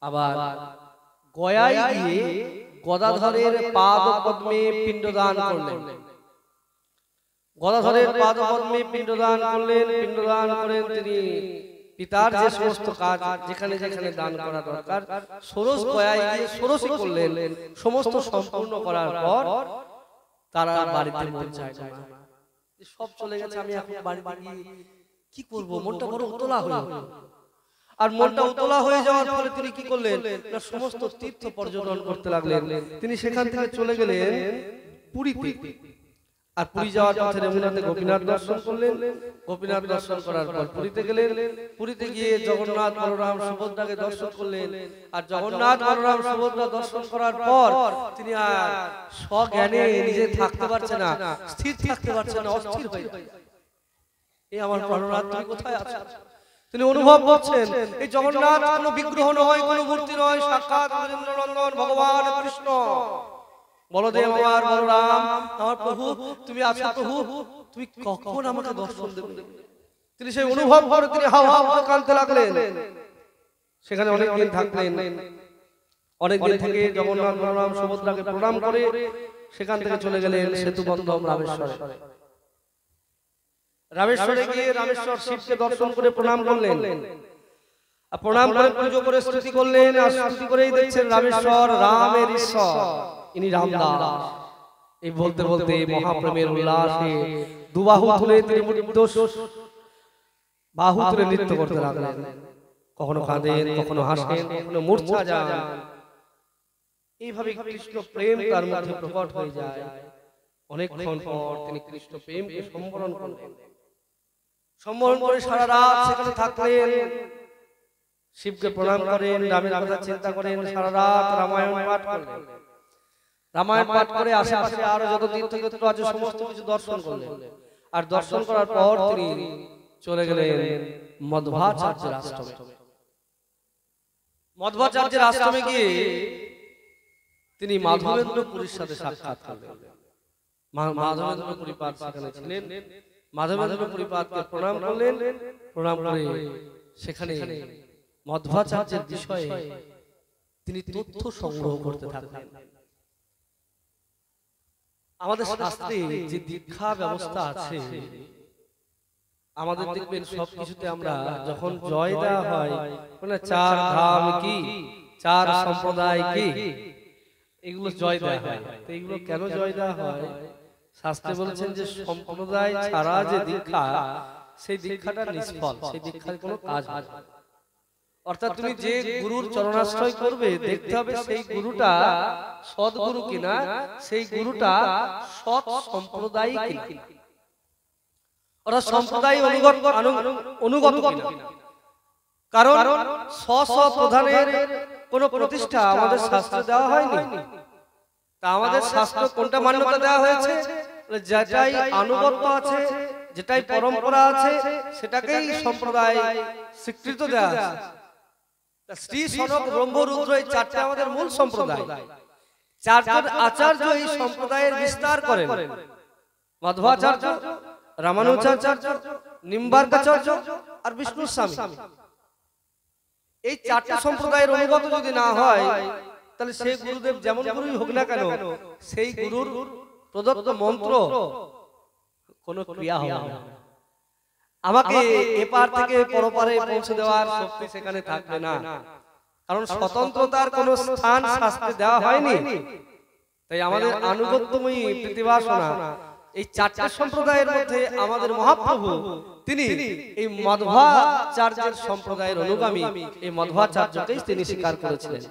আবার গয়ায় গিয়ে গদাধরের পাদ পদ্মে পিণ্ডদান করলেন। গদাধরের পাদ পদ্মে পিণ্ডদান করলেন। পিণ্ডদান করেন তিনি পিতার যে সমস্ত কাজ যেখানে যেখানে দান করা দরকার ষোড়শ গয়ায় গিয়ে ষোড়শই করলেন। সমস্ত সম্পূর্ণ করার পর তারা বাড়িতে পৌঁছায়। সব চলে গেছে, আমি এখন বাড়িতে গিয়ে কি করব, মনটা বড় উতলা হয়ে গেল। আর মনটা উতলা হয়ে যাওয়ার ফলে তিনি কি করলেন না, সমস্ত তীর্থ পর্যটন করতে লাগলেন। তিনি সেখান থেকে চলে গেলেন পুরীতে। আর পুরী যাওয়ার পথে যমুনাতে গোপীনাথ দর্শন করলেন। গোপীনাথ দর্শন করার পর পুরীতে গেলেন। পুরীতে গিয়ে জগন্নাথ বলরাম সুভদ্রাকে দর্শন করলেন। আর জগন্নাথ বলরাম সুভদ্রা দর্শন করার পর তিনি আর স্বজ্ঞানে নিজে থাকতে পারছে না, স্থির থাকতে পারছে না, অস্থির হয়ে যায়। এই আমার প্রাণনাথ তুমি কোথায় আছো? তিনি অনুভব করছেন এই জগন্নাথ কোনো বিগ্রহ নয়, কোনো মূর্তি নয়, সাক্ষাৎ নন্দন ভগবান কৃষ্ণ। বলদেব আমার বলরাম আমার প্রভু, তুমি আছো প্রভু, তুমি কখন আমাকে দর্শন দেবে? তিনি সেই অনুভব করে তিনি হাও হাও করে কাঁদতে লাগলেন। সেখানে অনেকদিন থাকলেন। অনেকদিন থেকে জগন্নাথ বলরাম সুভদ্রাকে প্রণাম করে সেখান থেকে চলে গেলেন সেতুবন্ধম রামেশ্বরে। রামেশ্বরে গিয়ে রামেশ্বর শিবকে দর্শন করে প্রণাম করলেন। আর প্রণাম করে পুজো করে স্তুতি করলেন। আর স্তুতি করেই দেখছেন রামেশ্বর রামের ঈশ্বর, ইনি রামদাস। এই বলতে বলতে মহাপ্রেমের উল্লাসে দুবাহু তুলে তিনি বাহু তুলে নৃত্য করতে লাগলেন। কখনো কাঁদেন, কখনো হাসেন, কখনো মূর্ছা যান। এইভাবে কৃষ্ণ প্রেম তার মধ্যে প্রকট হয়ে যায়। অনেকক্ষণ পর তিনি কৃষ্ণ প্রেমকে সম্বরণ করলেন। সম্বরণ করে সারা রাত সেখানে থাকলেন। শিবকে প্রণাম করেন, রামের কথা চিন্তা করেন, সারা রাত রামায়ণ পাঠ করলেন। রামায়ণ পাঠ করে আশেপাশে আরো যত তীর্থক্ষেত্র আছে সমস্ত কিছু দর্শন করলেন। আর দর্শন করার পর তিনি চলে গেলেন মধ্বাচার্যের আশ্রমে। মধ্বাচার্যের আশ্রমে গিয়ে তিনি মাধবেন্দ্রপুরীর সাথে সাক্ষাৎ করলেন। মাধবেন্দ্রপুরী পাদ সেখানে ছিলেন। মাধবেন্দ্রপুরী পাদকে প্রণাম করলেন। প্রণাম করে সেখানে মধ্বাচার্যের বিষয়ে তিনি তথ্য সংগ্রহ করতে থাকলেন। আমাদের শাস্ত্রে যে দীক্ষা ব্যবস্থা আছে, আমাদের দেখবেন সবকিছুতে আমরা যখন জয় দেওয়া হয় মানে চার ধাম কি, চার সম্প্রদায় কি, এগুলো জয় দেওয়া হয়। তো এগুলো কেন জয় দেওয়া হয়? শাস্ত্রে বলেছেন যে সম্প্রদায় ছাড়া যে দীক্ষা, সেই দীক্ষাটা নিষ্ফল, সেই দীক্ষার কোনো কাজ হয় না। অর্থাৎ তুমি যে গুরুর চরণাশ্রয় করবে, দেখতে হবে সেই গুরুটা সৎগুরু কিনা, সেই গুরুটা সৎ সম্প্রদায় কিনা, অর্থাৎ সম্প্রদায় অনুগত কিনা। কারণ স্ব প্রধানের কোন প্রতিষ্ঠা আমাদের শাস্ত্রে দেওয়া হয়নি। তা আমাদের শাস্ত্র কোনটা মান্যতা দেওয়া হয়েছে? যেটাই আনুগত্য আছে, যেটাই পরম্পরা আছে, সেটাকেই সম্প্রদায় স্বীকৃত দেওয়া আছে। শ্রী সনক ব্রহ্মরুদ্র এই চারটে আমাদের মূল সম্প্রদায়। চারজন আচার্য এই সম্প্রদায়ের বিস্তার করেন। মাধবাচার্য, রামানুজাচার্য, নিম্বার্কাচার্য আর বিষ্ণু স্বামী। এই চারটি সম্প্রদায়ের অনুগত যদি না হয়, তাহলে সেই গুরুদেব যেমন গুরুই হোক না কেন, সেই গুরুর প্রদত্ত মন্ত্র কোনো ক্রিয়া হবে না। আমাকে এপার থেকে পরপারে পৌঁছে দেওয়ার শক্তি সেখানে থাকবে না, কারণ স্বতন্ত্রতার কোনো স্থান শাস্ত্রে দেওয়া হয়নি। তাই আমাদের আনুগত্যময়ী প্রতিভাসনা এই চারটি সম্প্রদায়ের মধ্যে আমাদের মহাপ্রভু তিনি এই মাধবাচার্যের সম্প্রদায়ের অনুগামী, এই মাধবাচার্যকেই তিনি স্বীকার করেছিলেন।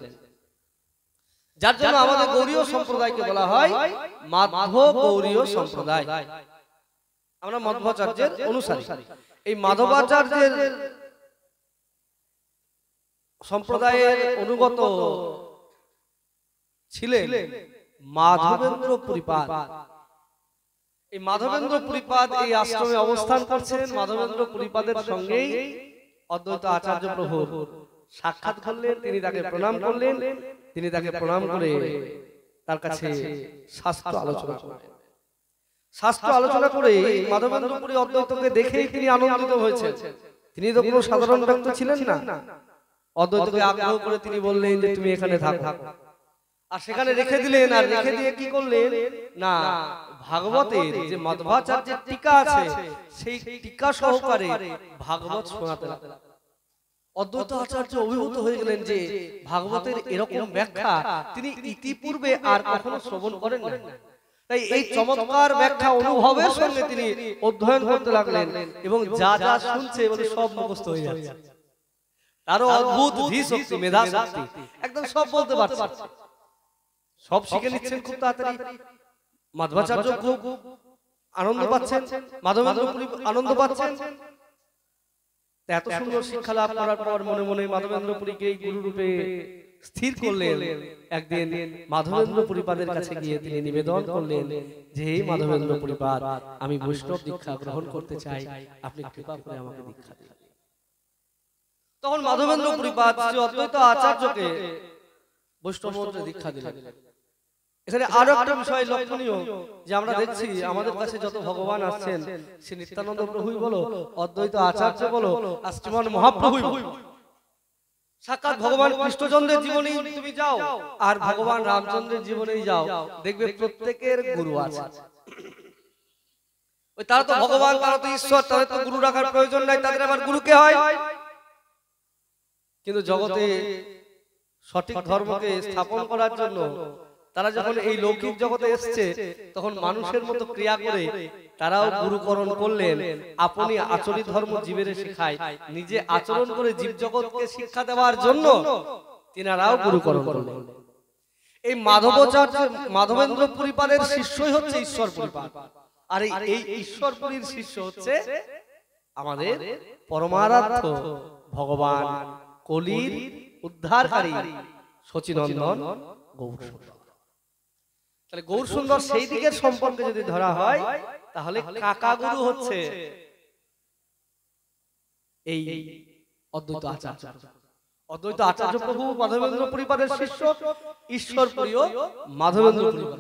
যার জন্য আমাদের গৌড়ীয় সম্প্রদায়কে বলা হয় মাধব গৌড়ীয় সম্প্রদায়। আমরা মাধবাচার্যের অনুসারী। এই মাধবাচার্যের সম্প্রদায়ের অনুগত ছিলেন মাধবেন্দ্র পুরীপাদ। এই মাধবেন্দ্র পুরীপাদ এই আশ্রমে অবস্থান করছেন। মাধবেন্দ্র পুরীপাদের সঙ্গেই অদ্বৈত আচার্য প্রভু সাক্ষাৎ করলেন। তিনি তাকে প্রণাম করলেন। তিনি তাকে প্রণাম করে তার কাছে শাস্ত্র আলোচনা করলেন। শাস্ত্র আলোচনা করে মাধবেন্দ্র পুরী অদ্বৈতকে দেখেই তিনি আনন্দিত হয়েছেন। তিনি তো কোনো সাধারণ ভক্ত ছিলেন না। অদ্বৈতকে আগ্রহ করে তিনি বললেন যে তুমি এখানে থাকো, আর সেখানে রেখে দিলেন। আর রেখে দিয়ে কি করলেন না, ভাগবতের যে মাধবাচার্যের টিকা আছে, সেই টিকা সহকারে ভাগবত শোনাতে লাগলেন। অদ্বৈত আচার্য অভিভূত হয়ে গেলেন যে ভাগবতের এরকম ব্যাখ্যা তিনি ইতিপূর্বে আর কখনো শ্রবণ করেন না। তাই এই চমৎকার ব্যাখ্যা অনুভবের সঙ্গে তিনি অধ্যয়ন করতে লাগলেন, এবং যা যা শুনছে বলে সব মুখস্থ হয়ে যাচ্ছে। তারও অদ্ভুত ধী শক্তি, মেধা শক্তি, একদম সব বলতে পারছে, সব শিখে নিচ্ছেন খুব তাড়াতাড়ি। মাধবাচার্য খুব আনন্দ পাচ্ছেন, মাধবেন্দ্র পুরী আনন্দ পাচ্ছেন। এত সুন্দর শিক্ষা লাভ করার পর মনে মনে মাধবেন্দ্র পুরীকে গুরু রূপে স্থির করলেন। একদিন মাধবেন্দ্র পুরীপাদের কাছে গিয়ে তিনি নিবেদন করলেন যে হে মাধবেন্দ্র পুরীপাদ, আমি বৈষ্ণব দীক্ষা গ্রহণ করতে চাই, আপনি কৃপা করে আমাকে দীক্ষা দিন। তখন মাধবেন্দ্র পুরীপাদ শ্রী অদ্বৈত আচার্যকে বৈষ্ণব মন্ত্রে দীক্ষা দিলেন। এখানে আরো একটা বিষয় লক্ষণীয় যে আমরা দেখছি আমাদের কাছে যত ভগবান আসছেন, শ্রী নিত্যানন্দ প্রভুই বলো, অদ্বৈত আচার্য বলো, আর শ্রীমান মহাপ্রভুই বলো, সাক্ষাৎ ভগবান কৃষ্ণচন্দ্রের জীবনেই তুমি যাও আর ভগবান রামচন্দ্রের জীবনেই যাও, দেখবে প্রত্যেকের গুরু আছে। ওই তারা তো ভগবান, তারা তো ঈশ্বর, তাদের তো গুরু রাখার প্রয়োজন নাই, তাদের আবার গুরু কে হয়? কিন্তু জগতে সঠিক ধর্মকে স্থাপন করার জন্য তারা যখন এই লৌকিক জগতে এসছে, তখন মানুষের মতো ক্রিয়া করে তারাও গুরুকরণ করলেন। আপনি আচরিত ধর্ম জীবের শিখায়, নিজে আচরণ করে জীব জগৎকে শিক্ষা দেওয়ার জন্য তিনারাও গুরুকরণ করলেন। এই মাধবেন্দ্র পুরীপাদের শিষ্যই হচ্ছে ঈশ্বর পুরীপাদ, আর এই ঈশ্বরপুরীর শিষ্য হচ্ছে আমাদের পরমারাধ্য ভগবান কলির উদ্ধারকারী শচীনন্দন গৌরসুন্দর। তাহলে গৌরসুন্দর সেই দিকের সম্পর্কে যদি ধরা হয়, তাহলে কাকা গুরু হচ্ছে এই অদ্বৈত আচার্য। অদ্বৈত আচার্য প্রভু মাধবেন্দ্র পুরীপাদের শিষ্য, ঈশ্বরপুরীও মাধবেন্দ্র পুরীপাদ।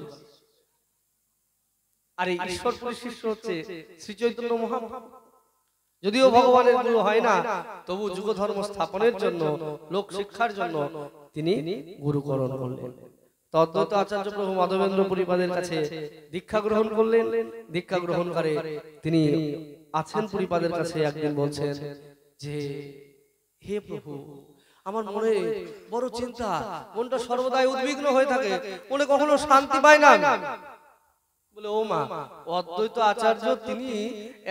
আর এই ঈশ্বরপুরীর শিষ্য হচ্ছে শ্রী চৈতন্য মহাপ্রভু। যদিও ভগবানের গুরু হয় না, তবু যুগ ধর্ম স্থাপনের জন্য, লোক শিক্ষার জন্য তিনি গুরুকরণ করলেন। অদ্বৈত আচার্য প্রভু মাধবেন্দ্র পুরীপাদের কাছে দীক্ষা গ্রহণ করলেন। দীক্ষা গ্রহণ করে তিনি আছেন পুরীপাদের কাছে। একদিন বলছেন যে হে প্রভু, আমার মনে বড় চিন্তা, মনটা সর্বদাই উদ্বিগ্ন হয়ে থাকে, মনে কখনো শান্তি পায় না। বলে ও মা, অদ্বৈত আচার্য তিনি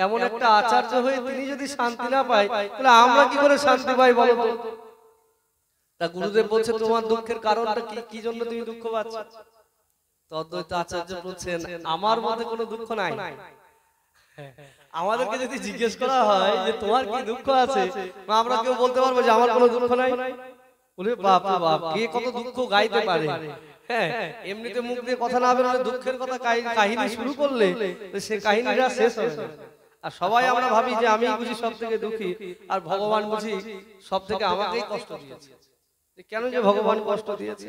এমন একটা আচার্য হয়ে তিনি যদি শান্তি না পায়, তাহলে আমরা কি করে শান্তি পাই বলো তো? তা গুরুদেব বলছে তোমার দুঃখের কারণটা কি, কি জন্য তুমি দুঃখ পাচ্ছ? তো অদ্বৈত আচার্য বলছেন আমার মধ্যে কোনো দুঃখ নাই। আমাদেরকে যদি জিজ্ঞেস করা হয় যে তোমার কি দুঃখ আছে, আমরা কেউ বলতে পারবো যে আমার কোনো দুঃখ নাই? বলে বাপ রে বাপ, কে কত দুঃখ গাইতে পারে। হ্যাঁ, এমনিতে মুখ দিয়ে কথা না বেরোলে দুঃখের কথা কাহিনী শুরু করলে সে কাহিনীটা শেষ হবে না। আর সবাই আমরা ভাবি যে আমি বুঝি সব থেকে দুঃখী, আর ভগবান বুঝি সব থেকে আমাকেই কষ্ট দিয়েছে। কেন যে ভগবান কষ্ট দিয়েছে?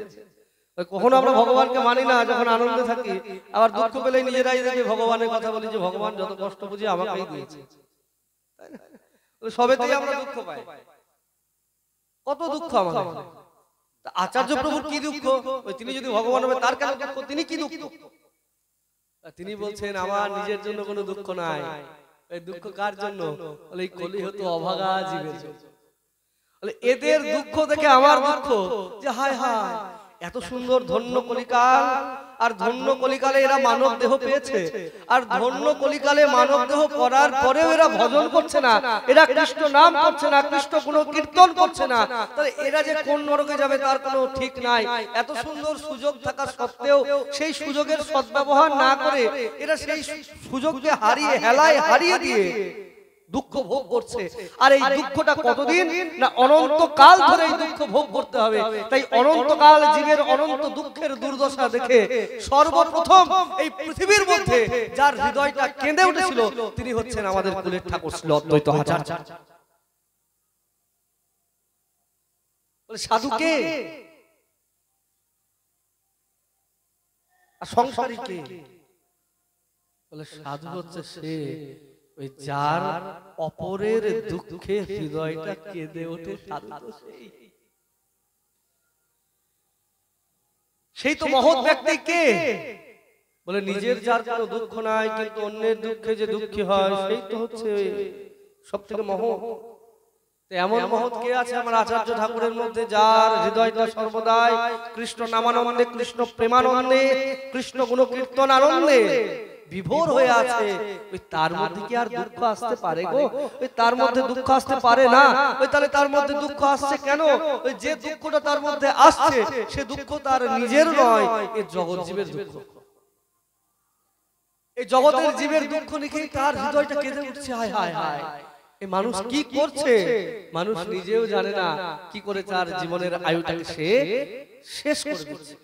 কখনো আমরা ভগবানকে মানি না যখন আনন্দে থাকি, আবার দুঃখ পেলে নিজেরাই দেখে ভগবানের কথা বলি যে ভগবান যত কষ্ট বুঝি আমাকেই দিয়েছে। সবেতেই আমরা দুঃখ পাই। কত দুঃখ আমাদের। আচার্য প্রভুর কি দুঃখ? তিনি যদি ভগবান হবে তার কেন দুঃখ? তিনি কি দুঃখ? তিনি বলছেন আমার নিজের জন্য কোনো দুঃখ নাই। এই দুঃখ কার জন্য? বলে এই কলি হতো অভাগা জীবের জন্য। বলে এদের দুঃখ দেখে আমার দুঃখ, যে হায় হায় এত সুন্দর ধন্য কলিকাল, আর ধন্য কলিকালে এরা মানব দেহ পেয়েছে, আর ধন্য কলিকালে মানব দেহ করার পরেও এরা ভজন করছে না, এরা কৃষ্ণ নাম করছে না, কৃষ্ণ গুণ কীর্তন করছে না, তাহলে এরা যে কোন নরকে যাবে তার কোনো ঠিক নাই। এত সুন্দর সুযোগ থাকা সত্ত্বেও সেই সুযোগের সদ্ব্যবহার না করে এরা সেই সুযোগকে হারিয়ে হেলায় হারিয়ে দিয়ে দুঃখ ভোগ করছে। আর এই দুঃখটা কতদিন না, অনন্তকাল ধরে এই দুঃখ ভোগ করতে হবে। তাই অনন্তকাল জীবের অনন্ত দুঃখের দুর্দশা দেখে সর্বপ্রথম এই পৃথিবীর মধ্যে যার হৃদয়টা কেঁদে উঠেছিল তিনি হচ্ছেন আমাদের কুলের ঠাকুর শ্রী অদ্বৈত আচার্য। সাধু কে আর সংসারী কে? বলে সাধু হচ্ছে সে ওই যার অপরের দুঃখে হৃদয়টা কেঁদে ওঠে, সেই তো মহৎ ব্যক্তি কে? বলে নিজের যার কোনো দুঃখ নাই কিন্তু অন্যের দুঃখে যে দুঃখী হয় সেই তো হচ্ছে সব থেকে মহৎ। এমন মহৎ কে আছে আমার আচার্য ঠাকুরের মধ্যে, যার হৃদয়টা সর্বদাই কৃষ্ণ নামানন্দে, কৃষ্ণ প্রেমানন্দে, কৃষ্ণ গুণ কীর্তন আনন্দে বিভোর হয়ে আছে। ওই তার মধ্যে কি আর দুঃখ আসতে পারে গো? ওই তার মধ্যে দুঃখ আসতে পারে না। ওই তাহলে তার মধ্যে দুঃখ আসছে কেন? ওই যে দুঃখটা তার মধ্যে আসছে সে দুঃখ তার নিজের নয়, এই জগৎ জীবের দুঃখ। এই জগতের জীবের দুঃখ দেখেই তার হৃদয়টা কেঁদে উঠছে, হায় হায় হায় এই মানুষ কি করছে? মানুষ নিজেও জানে না কি করে তার জীবনের আয়ুটাকে সে শেষ করে দিচ্ছে।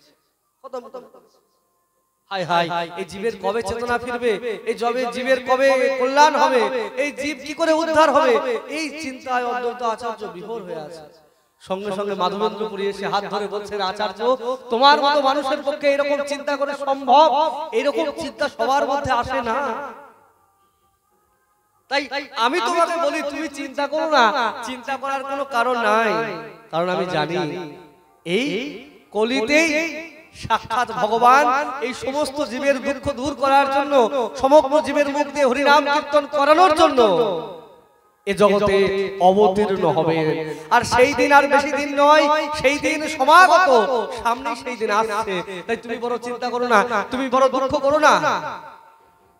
হায় হায় এই জীবের কবে চেতনা ফিরবে? এই জীবের কবে কল্যাণ হবে? এই জীব কি করে উদ্ধার হবে? এই চিন্তায় অদ্বৈত আচার্য বিভোর হয়ে আছে। সঙ্গে সঙ্গে মাধবেন্দ্রপুরী এসে হাত ধরে বলছেন, আচার্য তোমার মতো মানুষের পক্ষে এরকম চিন্তা করে সম্ভব? এরকম চিন্তা সবার মধ্যে আসে না। তাই আমি তোমাকে বলি তুমি চিন্তা করো না, চিন্তা করার কোনো কারণ নাই। কারণ আমি জানি এই কলিতেই সাক্ষাৎ ভগবান এই সমস্ত জীবের দুঃখ দূর করার জন্য, সমগ্র জীবের মুখ দিয়ে হরিনাম কীর্তন করানোর জন্য এ জগতে অবতীর্ণ হবে। আর সেই দিন আর বেশি দিন নয়, সেই দিন সমাগত, সামনে সেই দিন আসছে। তাই তুমি বড় চিন্তা করো না, তুমি বড় দুঃখ করো না।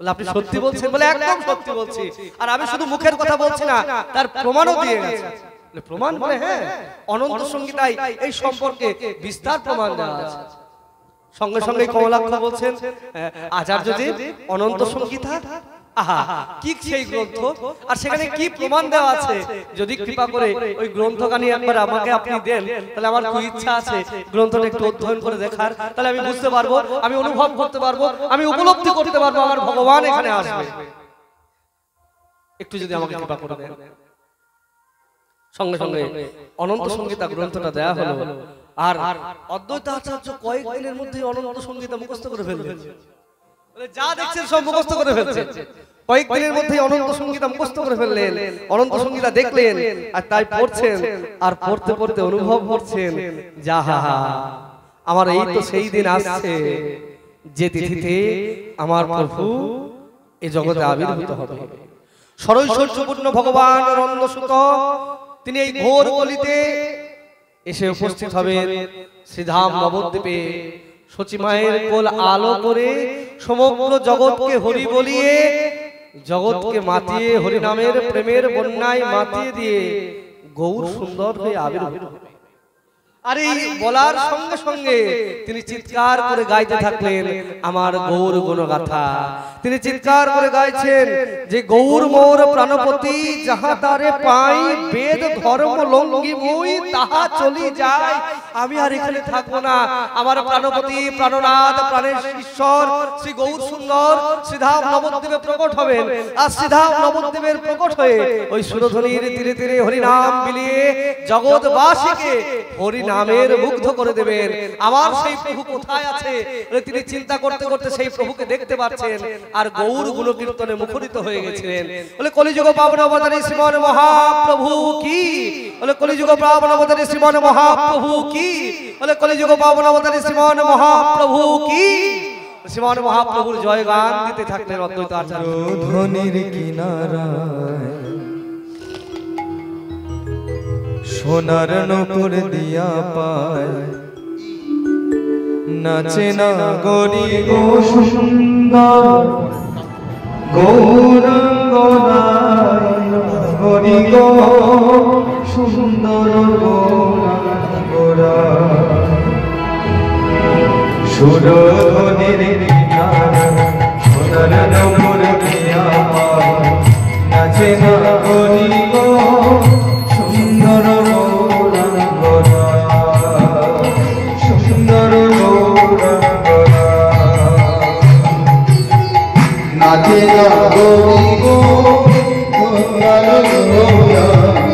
বলে আপনি সত্যি বলছেন? বলে একদম সত্যি বলছি। আর আমি শুধু মুখের কথা বলছি না, তার প্রমাণও দিয়ে গেছে। প্রমাণ? বলে হ্যাঁ, অনন্ত সংহিতায় এই সম্পর্কে বিস্তার প্রমাণ দেওয়া আছে। সঙ্গে সঙ্গে কমলাক্ষ বলছেন, আচার্যজি অনন্ত সংহিতা, আহা কি সেই গ্রন্থ, আর সেখানে কি প্রমাণ দেওয়া আছে? যদি কৃপা করে ওই গ্রন্থখানি একবার আমাকে আপনি দেন, তাহলে আমার খুব ইচ্ছা আছে গ্রন্থটা একটু অধ্যয়ন করে দেখার। তাহলে আমি বুঝতে পারবো, আমি অনুভব করতে পারবো, আমি উপলব্ধি করতে পারবো আমার ভগবান এখানে আসবে। একটু যদি আমাকে কৃপা করে দেন। সঙ্গে সঙ্গে অনন্ত সংহিতা গ্রন্থটা দেয়া হলো। আর অদ্বৈত আচার্য কয়েকদিনের মধ্যে অনন্ত সংহিতা মুখস্থ করে ফেললেন। যা দেখছেন সব মুখস্থ করে ফেলছেন। কয়েকদিনের মধ্যে অনন্ত সংহিতা মুখস্থ করে ফেললেন, অনন্ত সংহিতা দেখলেন, আর তাই পড়ছেন। আর পড়তে পড়তে অনুভব করছেন, যাহা আমার এই তো সেই দিন আসছে যে তিথিতে আমার প্রভু এই জগতে আবির্ভূত হবে। সরৈশ্বর্যপূর্ণ ভগবান নন্দসুত তিনি এই ঘোর কলিতে এসে উপস্থিত হবেন শ্রীধাম নবদ্বীপে। সচি মায়ের কোল আলো করে সমগ্র জগৎকে হরি বলিয়ে, জগৎকে মাতিয়ে, হরি নামের প্রেমের বন্যায় মাতিয়ে দিয়ে গৌর সুন্দর হয়ে আবির্ভূত হবে। আর এই বলার সঙ্গে সঙ্গে তিনি চিৎকার করে গাইতে থাকলেন আমার গৌর গুণগাথা। তিনি চিৎকার করে গাইছেন যে গৌর মোর প্রাণপতি, যাহা তারে পাই বেদ ধর্ম লঙ্ঘি মুই তাহা চলি যায়। আমি আর এখানে থাকবো না। আমার প্রাণপতি, প্রাণনাথ, প্রাণের ঈশ্বর শ্রী গৌর সুন্দর শ্রীধাম নবদ্বীপে প্রকট হবেন। আর শ্রীধাম নবদ্বীপের প্রকট হয়ে ওই সুরধ্বনির তীরে তীরে হরিনাম বিলিয়ে জগৎবাসীকে হরিনাম নামের মুগ্ধ করে দেবেন। আমার সেই প্রভু কোথায় আছে তিনি চিন্তা করতে করতে সেই প্রভুকে দেখতে পাচ্ছেন আর গৌর গুণকীর্তনে মুখরিত হয়ে গেছিলেন। বলে কলিযুগ পাবন অবতারী শ্রীমন মহাপ্রভু কি, বলে কলিযুগ পাবন অবতারী শ্রীমন মহাপ্রভু কি, বলে কলিযুগ পাবন অবতারী শ্রীমন মহাপ্রভু কি। শ্রীমন মহাপ্রভুর জয়গান দিতে থাকলেন অদ্বৈত আচার্য। ধ্বনির কিনারায় সোনার নূপুর দিয়া পায়, নাচে না গরি গো সুন্দর গৌরাঙ্গ গরি গো সুন্দর গৌরাঙ্গরা। সুরধ্বনির কিনারায় সোনার নূপুর দিয়া পায়, নাচে না গরি গো সুন্দর গৌরাঙ্গরা, সুন্দর গৌরাঙ্গরা। নাচে না গৌরী গো সুন্দর গৌরাঙ্গরা।